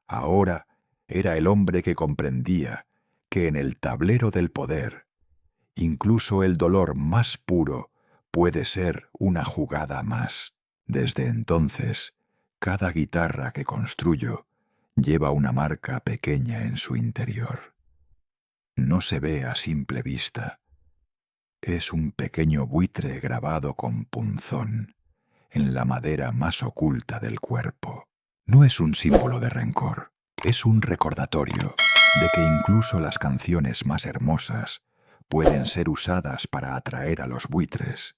Ahora era el hombre que comprendía que en el tablero del poder, incluso el dolor más puro puede ser una jugada más. Desde entonces, cada guitarra que construyo lleva una marca pequeña en su interior. No se ve a simple vista. Es un pequeño buitre grabado con punzón en la madera más oculta del cuerpo. No es un símbolo de rencor, es un recordatorio de que incluso las canciones más hermosas pueden ser usadas para atraer a los buitres.